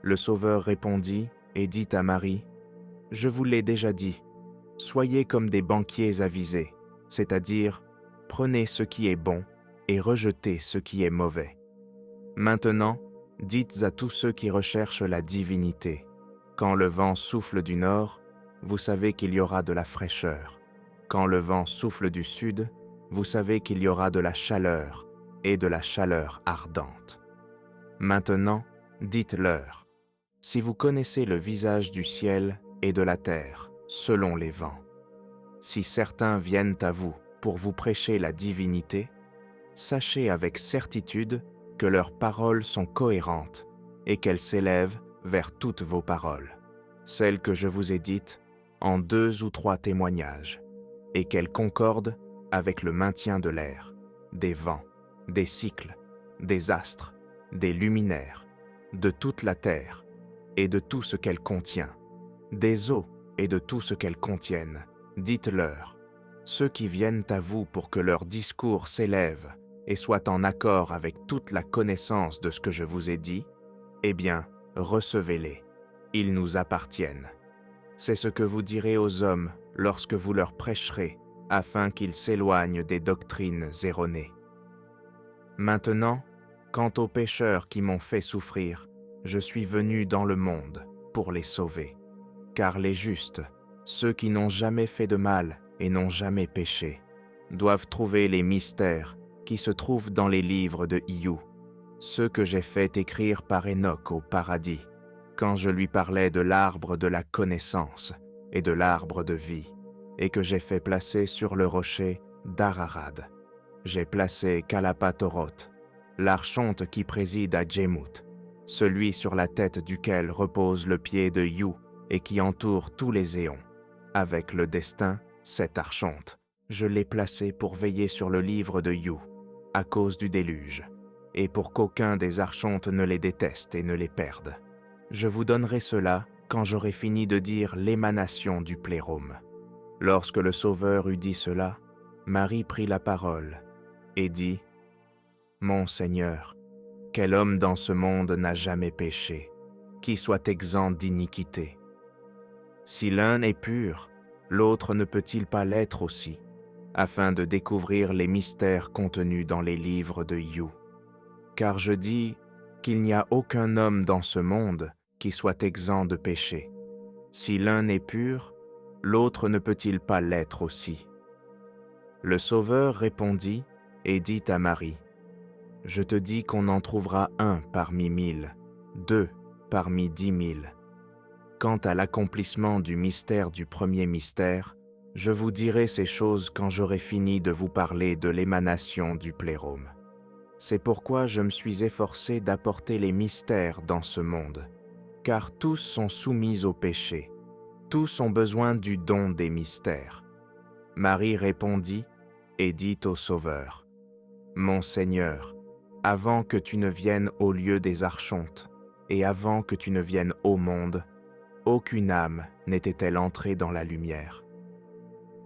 Le Sauveur répondit et dit à Marie, « Je vous l'ai déjà dit, soyez comme des banquiers avisés, c'est-à-dire, prenez ce qui est bon et rejetez ce qui est mauvais. Maintenant, dites à tous ceux qui recherchent la divinité, quand le vent souffle du nord, vous savez qu'il y aura de la fraîcheur. Quand le vent souffle du sud, vous savez qu'il y aura de la chaleur et de la chaleur ardente. Maintenant, dites-leur, si vous connaissez le visage du ciel et de la terre, selon les vents, si certains viennent à vous pour vous prêcher la divinité, sachez avec certitude que leurs paroles sont cohérentes et qu'elles s'élèvent vers toutes vos paroles, celles que je vous ai dites en 2 ou 3 témoignages, et qu'elles concordent avec le maintien de l'air, des vents, des cycles, des astres, des luminaires, de toute la terre et de tout ce qu'elle contient, des eaux et de tout ce qu'elles contiennent. Dites-leur, ceux qui viennent à vous pour que leur discours s'élève et soit en accord avec toute la connaissance de ce que je vous ai dit, eh bien, recevez-les, ils nous appartiennent. C'est ce que vous direz aux hommes lorsque vous leur prêcherez, afin qu'ils s'éloignent des doctrines erronées. Maintenant, quant aux pécheurs qui m'ont fait souffrir, je suis venu dans le monde pour les sauver. Car les justes, ceux qui n'ont jamais fait de mal et n'ont jamais péché, doivent trouver les mystères qui se trouvent dans les livres de Iou, ceux que j'ai fait écrire par Enoch au paradis, quand je lui parlais de l'arbre de la connaissance et de l'arbre de vie, et que j'ai fait placer sur le rocher d'Ararad. J'ai placé Kalapatoroth, l'archonte qui préside à Djémout, celui sur la tête duquel repose le pied de Iou et qui entoure tous les éons. Avec le destin, cet archonte, je l'ai placé pour veiller sur le livre de Iou, à cause du déluge, et pour qu'aucun des archontes ne les déteste et ne les perde. Je vous donnerai cela quand j'aurai fini de dire l'émanation du plérôme. » Lorsque le Sauveur eut dit cela, Marie prit la parole et dit « Mon Seigneur, quel homme dans ce monde n'a jamais péché, qui soit exempt d'iniquité? Si l'un est pur, l'autre ne peut-il pas l'être aussi, afin de découvrir les mystères contenus dans les livres de Iou? Car je dis qu'il n'y a aucun homme dans ce monde qui soit exempt de péché. Si l'un est pur, l'autre ne peut-il pas l'être aussi? » Le Sauveur répondit et dit à Marie, « Je te dis qu'on en trouvera 1 parmi 1000, 2 parmi 10 000. Quant à l'accomplissement du mystère du premier mystère, je vous dirai ces choses quand j'aurai fini de vous parler de l'émanation du plérôme. C'est pourquoi je me suis efforcé d'apporter les mystères dans ce monde. car tous sont soumis au péché, tous ont besoin du don des mystères. » Marie répondit et dit au Sauveur, « Mon Seigneur, avant que tu ne viennes au lieu des archontes, et avant que tu ne viennes au monde, aucune âme n'était-elle entrée dans la lumière. »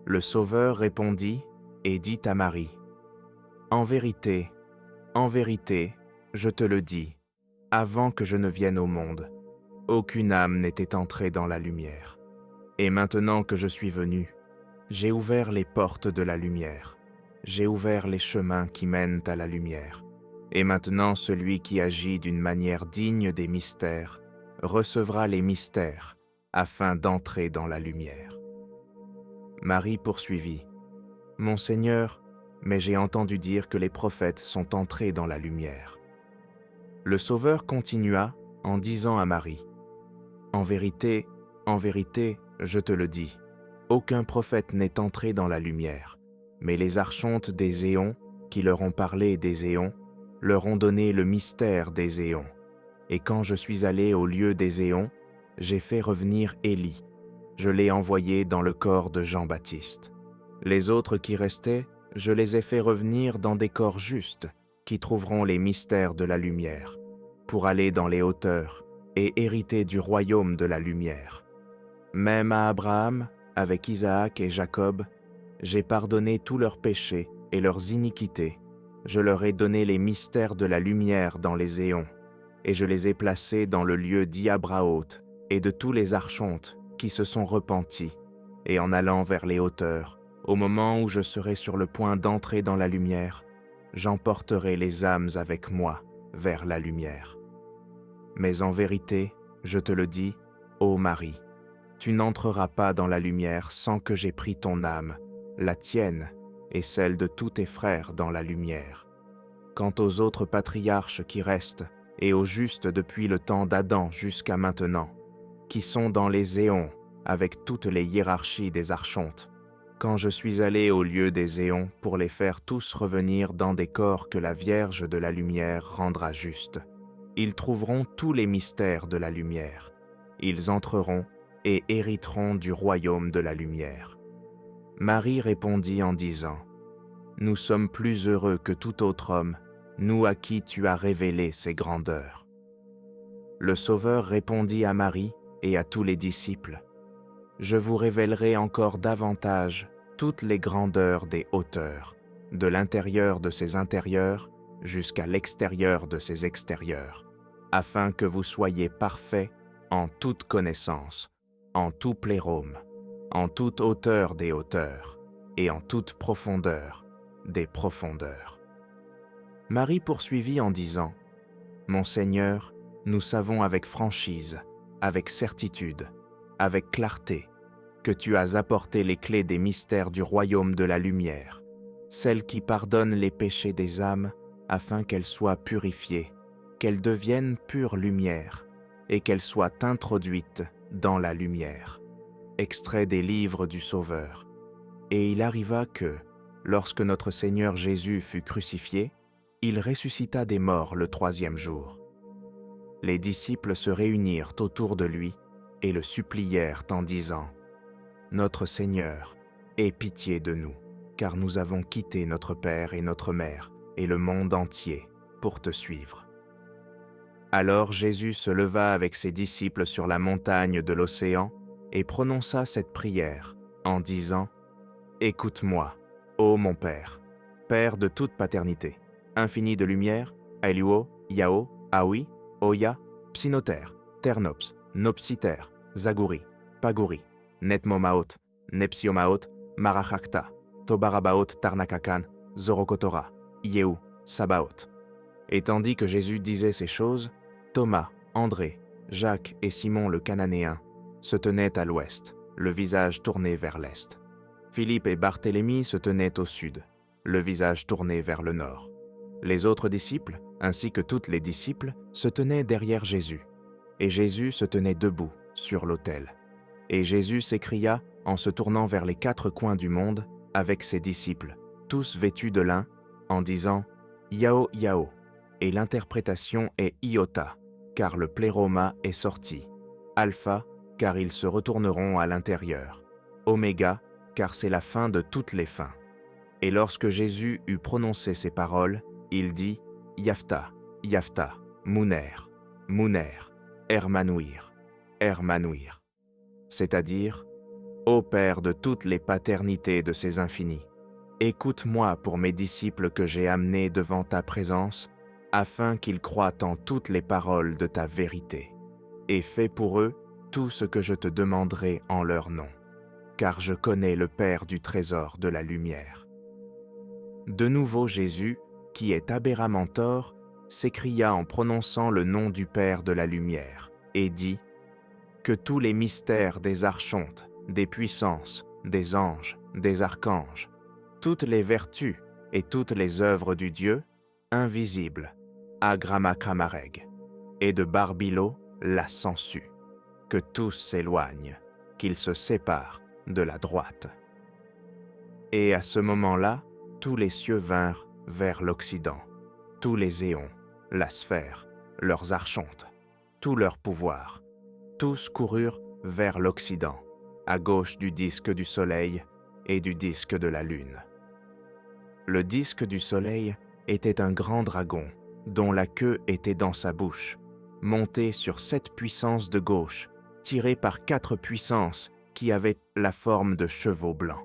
Le Sauveur répondit et dit à Marie, « en vérité, je te le dis, avant que je ne vienne au monde, aucune âme n'était entrée dans la lumière. Et maintenant que je suis venu, j'ai ouvert les portes de la lumière, j'ai ouvert les chemins qui mènent à la lumière. Et maintenant celui qui agit d'une manière digne des mystères recevra les mystères afin d'entrer dans la lumière. » Marie poursuivit, « Mon Seigneur, mais j'ai entendu dire que les prophètes sont entrés dans la lumière. » Le Sauveur continua en disant à Marie, « en vérité, je te le dis, aucun prophète n'est entré dans la lumière, mais les archontes des éons, qui leur ont parlé des éons, leur ont donné le mystère des éons. Et quand je suis allé au lieu des éons, j'ai fait revenir Élie. Je l'ai envoyé dans le corps de Jean-Baptiste. Les autres qui restaient, je les ai fait revenir dans des corps justes, qui trouveront les mystères de la lumière, pour aller dans les hauteurs et hériter du royaume de la lumière. Même à Abraham, avec Isaac et Jacob, j'ai pardonné tous leurs péchés et leurs iniquités. Je leur ai donné les mystères de la lumière dans les éons, et je les ai placés dans le lieu dit Abrahaute et de tous les archontes qui se sont repentis, et en allant vers les hauteurs, au moment où je serai sur le point d'entrer dans la lumière, j'emporterai les âmes avec moi vers la lumière. Mais en vérité, je te le dis, ô Marie, tu n'entreras pas dans la lumière sans que j'aie pris ton âme, la tienne et celle de tous tes frères dans la lumière. Quant aux autres patriarches qui restent, et aux justes depuis le temps d'Adam jusqu'à maintenant, qui sont dans les éons avec toutes les hiérarchies des archontes, quand je suis allé au lieu des éons pour les faire tous revenir dans des corps que la Vierge de la lumière rendra justes, ils trouveront tous les mystères de la lumière. Ils entreront et hériteront du royaume de la lumière. » Marie répondit en disant, « Nous sommes plus heureux que tout autre homme, nous à qui tu as révélé ces grandeurs. » Le Sauveur répondit à Marie et à tous les disciples, « Je vous révélerai encore davantage toutes les grandeurs des hauteurs, de l'intérieur de ces intérieurs jusqu'à l'extérieur de ces extérieurs, afin que vous soyez parfaits en toute connaissance, en tout plérôme, en toute hauteur des hauteurs et en toute profondeur des profondeurs. » Marie poursuivit en disant, « Mon Seigneur, nous savons avec franchise, avec certitude, avec clarté, que tu as apporté les clés des mystères du royaume de la lumière, celles qui pardonnent les péchés des âmes, afin qu'elles soient purifiées, qu'elles deviennent pure lumière, et qu'elles soient introduites dans la lumière. » Extrait des livres du Sauveur. Et il arriva que, lorsque notre Seigneur Jésus fut crucifié, il ressuscita des morts le 3e jour. Les disciples se réunirent autour de lui et le supplièrent en disant, « Notre Seigneur, aie pitié de nous, car nous avons quitté notre Père et notre Mère et le monde entier pour te suivre. » Alors Jésus se leva avec ses disciples sur la montagne de l'océan et prononça cette prière en disant, « Écoute-moi, ô mon Père, Père de toute paternité, infini de lumière, Eluo, Yao, Aoi, Oya, Psinoter, Ternops, Nopsiter, Zaguri, Paguri, Netmomaot, Nepsiomaot, Marachakta, Tobarabaot Tarnakakan, Zorokotora, Yeu, Sabaot. » Et tandis que Jésus disait ces choses, Thomas, André, Jacques et Simon le Cananéen se tenaient à l'ouest, le visage tourné vers l'est. Philippe et Barthélemy se tenaient au sud, le visage tourné vers le nord. Les autres disciples, ainsi que toutes les disciples, se tenaient derrière Jésus. Et Jésus se tenait debout, sur l'autel. Et Jésus s'écria, en se tournant vers les 4 coins du monde, avec ses disciples, tous vêtus de lin, en disant « Yao, Yao », et l'interprétation est « Iota ». car le pléroma est sorti. Alpha, car ils se retourneront à l'intérieur. Oméga, car c'est la fin de toutes les fins. Et lorsque Jésus eut prononcé ces paroles, il dit « Yaphta, Yaphta, Mouner, Mouner, Hermanouir, Hermanouir », c'est-à-dire « Ô Père de toutes les paternités de ces infinis, écoute-moi pour mes disciples que j'ai amenés devant ta présence, afin qu'ils croient en toutes les paroles de ta vérité, et fais pour eux tout ce que je te demanderai en leur nom, car je connais le Père du trésor de la lumière. » De nouveau Jésus, qui est Aberramentor, s'écria en prononçant le nom du Père de la lumière, et dit « Que tous les mystères des archontes, des puissances, des anges, des archanges, toutes les vertus et toutes les œuvres du Dieu, invisible, Agramakamareg, et de Barbilo, la sangsue, que tous s'éloignent, qu'ils se séparent de la droite. » Et à ce moment-là, tous les cieux vinrent vers l'Occident, tous les éons, la sphère, leurs archontes, tout leur pouvoir, tous coururent vers l'Occident, à gauche du disque du Soleil et du disque de la Lune. Le disque du Soleil était un grand dragon, dont la queue était dans sa bouche, monté sur 7 puissances de gauche, tiré par 4 puissances qui avaient la forme de chevaux blancs.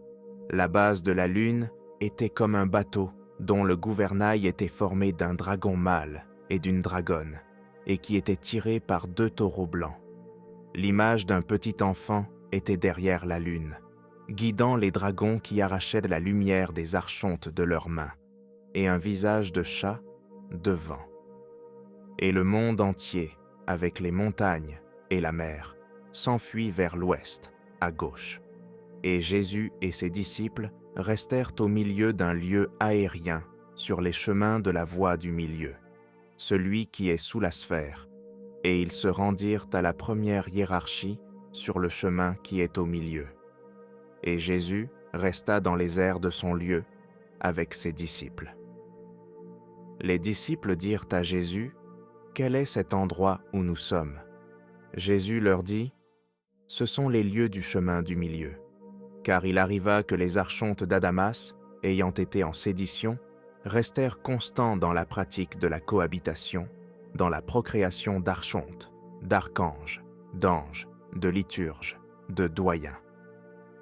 La base de la Lune était comme un bateau dont le gouvernail était formé d'un dragon mâle et d'une dragonne, et qui était tiré par 2 taureaux blancs. L'image d'un petit enfant était derrière la Lune, guidant les dragons qui arrachaient de la lumière des archontes de leurs mains, et un visage de chat devant. Et le monde entier, avec les montagnes et la mer, s'enfuit vers l'ouest, à gauche. Et Jésus et ses disciples restèrent au milieu d'un lieu aérien sur les chemins de la voie du milieu, celui qui est sous la sphère, et ils se rendirent à la première hiérarchie sur le chemin qui est au milieu. Et Jésus resta dans les airs de son lieu avec ses disciples. Les disciples dirent à Jésus, « Quel est cet endroit où nous sommes ?» Jésus leur dit, « Ce sont les lieux du chemin du milieu. » Car il arriva que les archontes d'Adamas, ayant été en sédition, restèrent constants dans la pratique de la cohabitation, dans la procréation d'archontes, d'archanges, d'anges, de liturges, de doyens.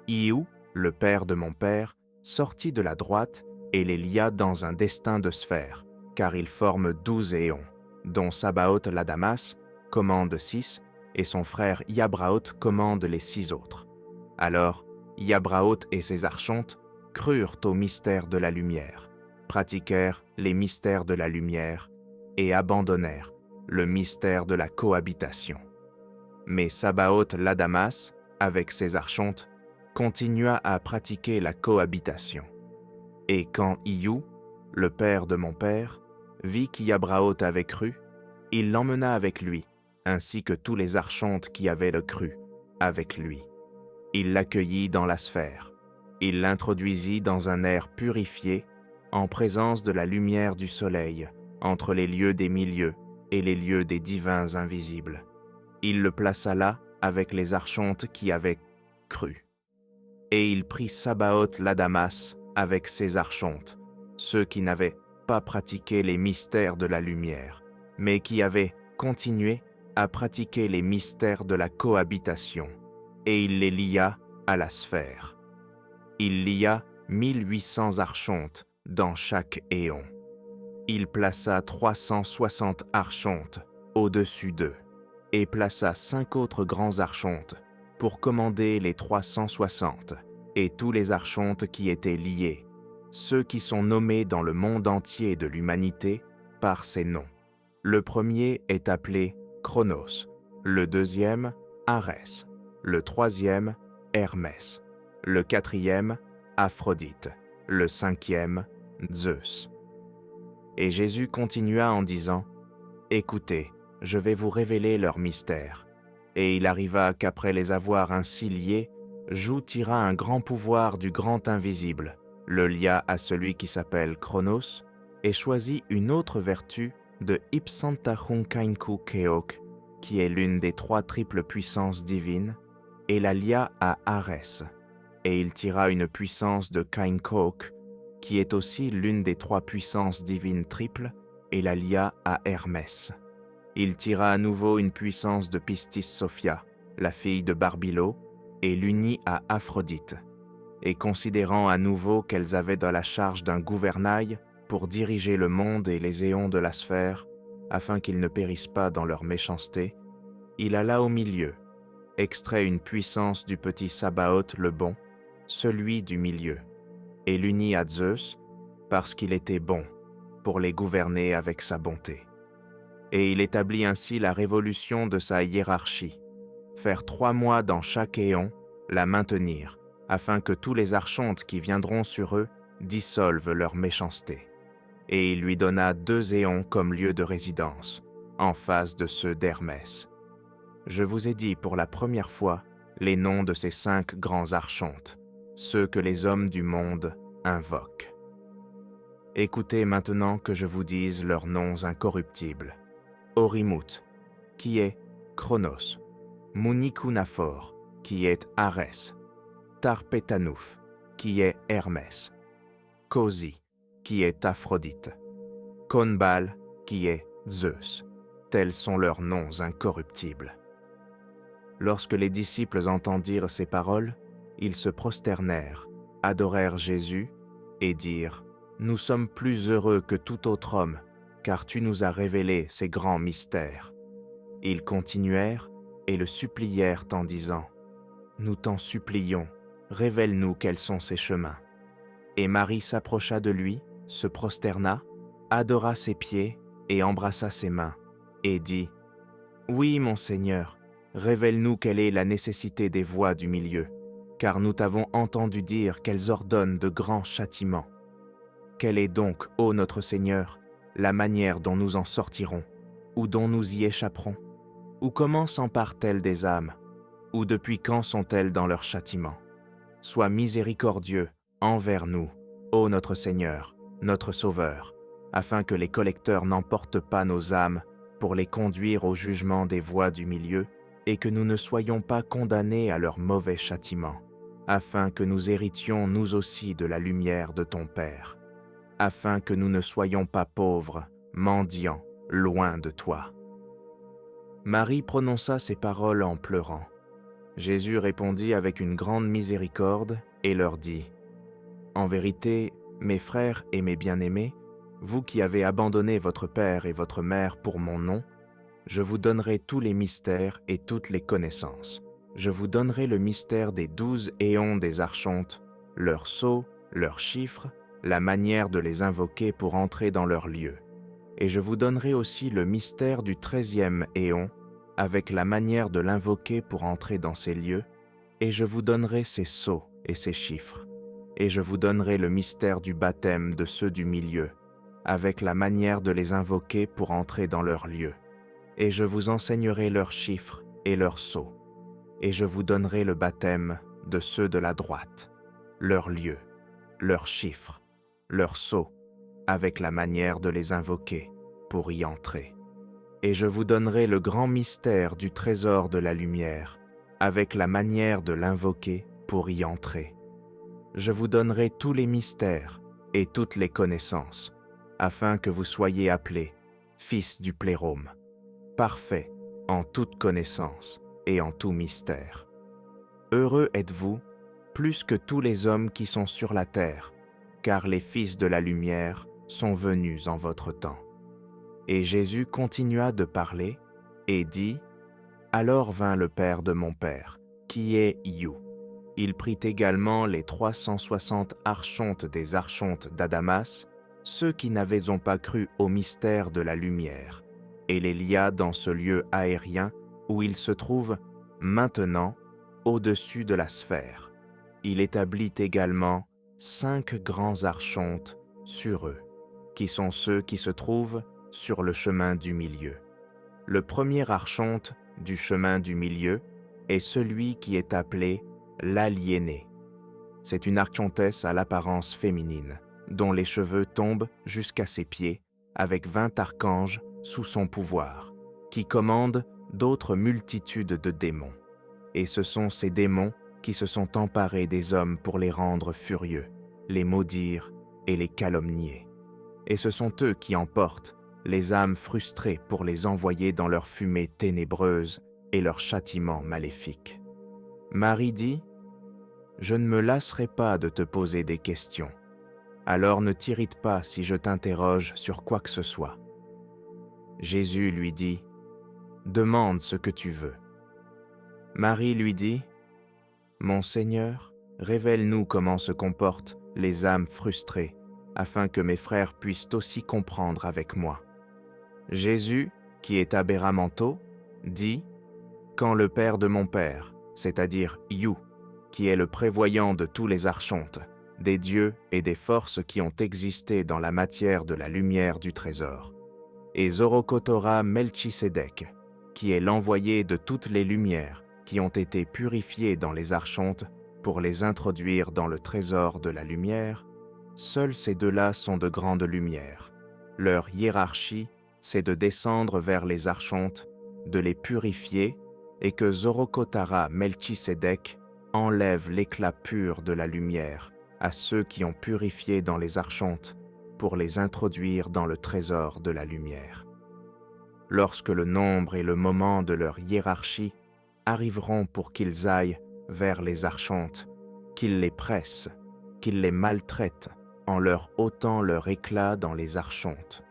Iou, le père de mon père, sortit de la droite et les lia dans un destin de sphère, car ils forment 12 éons, dont Sabaoth l'Adamas commande 6, et son frère Yabraoth commande les 6 autres. Alors, Yabraoth et ses archontes crurent au mystère de la lumière, pratiquèrent les mystères de la lumière et abandonnèrent le mystère de la cohabitation. Mais Sabaoth l'Adamas, avec ses archontes, continua à pratiquer la cohabitation. Et quand Iou, le père de mon père, vit qu'Yabraoth avait cru, il l'emmena avec lui, ainsi que tous les archontes qui avaient le cru avec lui. Il l'accueillit dans la sphère. Il l'introduisit dans un air purifié, en présence de la lumière du soleil, entre les lieux des milieux et les lieux des divins invisibles. Il le plaça là avec les archontes qui avaient cru. Et il prit Sabaoth l'Adamas avec ses archontes, ceux qui n'avaient pas pratiqué les mystères de la lumière, mais qui avaient continué à pratiquer les mystères de la cohabitation, et il les lia à la sphère. Il lia 1800 archontes dans chaque éon. Il plaça 360 archontes au-dessus d'eux, et plaça 5 autres grands archontes pour commander les 360 et tous les archontes qui étaient liés, ceux qui sont nommés dans le monde entier de l'humanité par ces noms. Le premier est appelé Chronos, le deuxième Arès, le troisième Hermès, le quatrième Aphrodite, le cinquième Zeus. Et Jésus continua en disant, « Écoutez, je vais vous révéler leurs mystères. » Et il arriva qu'après les avoir ainsi liés, Jou tira un grand pouvoir du grand invisible, le lia à celui qui s'appelle Chronos, et choisit une autre vertu de Ipsantachun Kainku Keok, qui est l'une des 3 triples puissances divines, et la lia à Arès, et il tira une puissance de Kainkok, qui est aussi l'une des 3 puissances divines triples, et la lia à Hermès. Il tira à nouveau une puissance de Pistis Sophia, la fille de Barbilo, et l'unit à Aphrodite. Et considérant à nouveau qu'elles avaient dans la charge d'un gouvernail pour diriger le monde et les éons de la sphère, afin qu'ils ne périssent pas dans leur méchanceté, il alla au milieu, extrait une puissance du petit Sabaoth le bon, celui du milieu, et l'unit à Zeus, parce qu'il était bon, pour les gouverner avec sa bonté. Et il établit ainsi la révolution de sa hiérarchie, faire 3 mois dans chaque éon, la maintenir, afin que tous les archontes qui viendront sur eux dissolvent leur méchanceté. Et il lui donna 2 éons comme lieu de résidence, en face de ceux d'Hermès. Je vous ai dit pour la première fois les noms de ces 5 grands archontes, ceux que les hommes du monde invoquent. Écoutez maintenant que je vous dise leurs noms incorruptibles. Orimouth, qui est Chronos, Munikunaphor, qui est Arès, Tarpétanouf, qui est Hermès, Kosi, qui est Aphrodite, Konbal, qui est Zeus. Tels sont leurs noms incorruptibles. Lorsque les disciples entendirent ces paroles, ils se prosternèrent, adorèrent Jésus et dirent « Nous sommes plus heureux que tout autre homme, car tu nous as révélé ces grands mystères. » Ils continuèrent et le supplièrent en disant « Nous t'en supplions, révèle-nous quels sont ces chemins. » Et Marie s'approcha de lui, se prosterna, adora ses pieds et embrassa ses mains, et dit « Oui, mon Seigneur, révèle-nous quelle est la nécessité des voies du milieu, car nous t'avons entendu dire qu'elles ordonnent de grands châtiments. Quelle est donc, ô notre Seigneur, la manière dont nous en sortirons, ou dont nous y échapperons? Ou comment s'emparent-elles des âmes? Ou depuis quand sont-elles dans leur châtiment? Sois miséricordieux envers nous, ô notre Seigneur, notre Sauveur, afin que les collecteurs n'emportent pas nos âmes pour les conduire au jugement des voies du milieu, et que nous ne soyons pas condamnés à leur mauvais châtiment, afin que nous héritions nous aussi de la lumière de ton Père, afin que nous ne soyons pas pauvres, mendiants, loin de toi. » Marie prononça ces paroles en pleurant. Jésus répondit avec une grande miséricorde et leur dit « En vérité, mes frères et mes bien-aimés, vous qui avez abandonné votre père et votre mère pour mon nom, je vous donnerai tous les mystères et toutes les connaissances. Je vous donnerai le mystère des 12 éons des archontes, leurs sceaux, leurs chiffres, la manière de les invoquer pour entrer dans leur lieu. Et je vous donnerai aussi le mystère du 13e éon, avec la manière de l'invoquer pour entrer dans ces lieux, et je vous donnerai ses sceaux et ses chiffres. Et je vous donnerai le mystère du baptême de ceux du milieu, avec la manière de les invoquer pour entrer dans leur lieu. Et je vous enseignerai leurs chiffres et leurs sceaux. Et je vous donnerai le baptême de ceux de la droite, leur lieu, leurs chiffres, leurs sceaux, avec la manière de les invoquer pour y entrer. Et je vous donnerai le grand mystère du trésor de la lumière, avec la manière de l'invoquer pour y entrer. Je vous donnerai tous les mystères et toutes les connaissances, afin que vous soyez appelés fils du plérôme, parfaits en toute connaissance et en tout mystère. Heureux êtes-vous, plus que tous les hommes qui sont sur la terre, car les fils de la lumière sont venus en votre temps. » Et Jésus continua de parler et dit « Alors vint le Père de mon Père, qui est You. Il prit également les 360 archontes des archontes d'Adamas, ceux qui n'avaient pas cru au mystère de la lumière, et les lia dans ce lieu aérien où ils se trouvent maintenant au-dessus de la sphère. Il établit également 5 grands archontes sur eux, qui sont ceux qui se trouvent sur le chemin du milieu. Le premier archonte du chemin du milieu est celui qui est appelé l'aliéné. C'est une archontesse à l'apparence féminine, dont les cheveux tombent jusqu'à ses pieds, avec 20 archanges sous son pouvoir, qui commande d'autres multitudes de démons. Et ce sont ces démons qui se sont emparés des hommes pour les rendre furieux, les maudire et les calomnier. Et ce sont eux qui emportent les âmes frustrées pour les envoyer dans leur fumée ténébreuse et leur châtiment maléfique. Marie dit, « Je ne me lasserai pas de te poser des questions. Alors ne t'irrite pas si je t'interroge sur quoi que ce soit. » Jésus lui dit, « Demande ce que tu veux. » Marie lui dit, « Mon Seigneur, révèle-nous comment se comportent les âmes frustrées, afin que mes frères puissent aussi comprendre avec moi. » Jésus, qui est Aberramanto, dit, « Quand le Père de mon Père, c'est-à-dire You, qui est le prévoyant de tous les archontes, des dieux et des forces qui ont existé dans la matière de la lumière du trésor, et Zorokotora Melchisédek, qui est l'envoyé de toutes les lumières qui ont été purifiées dans les archontes pour les introduire dans le trésor de la lumière, seuls ces deux-là sont de grandes lumières. Leur hiérarchie, c'est de descendre vers les archontes, de les purifier, et que Zorokotara Melchisédek enlève l'éclat pur de la lumière à ceux qui ont purifié dans les archontes pour les introduire dans le trésor de la lumière. Lorsque le nombre et le moment de leur hiérarchie arriveront pour qu'ils aillent vers les archontes, qu'ils les pressent, qu'ils les maltraitent en leur ôtant leur éclat dans les archontes.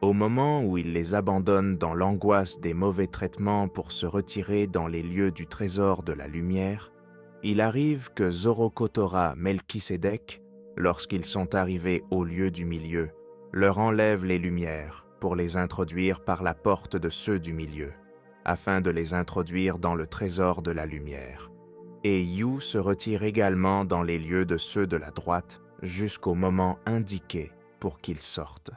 Au moment où ils les abandonnent dans l'angoisse des mauvais traitements pour se retirer dans les lieux du trésor de la lumière, il arrive que Zorokotora Melchisédek, lorsqu'ils sont arrivés au lieu du milieu, leur enlève les lumières pour les introduire par la porte de ceux du milieu, afin de les introduire dans le trésor de la lumière. Et You se retire également dans les lieux de ceux de la droite jusqu'au moment indiqué pour qu'ils sortent.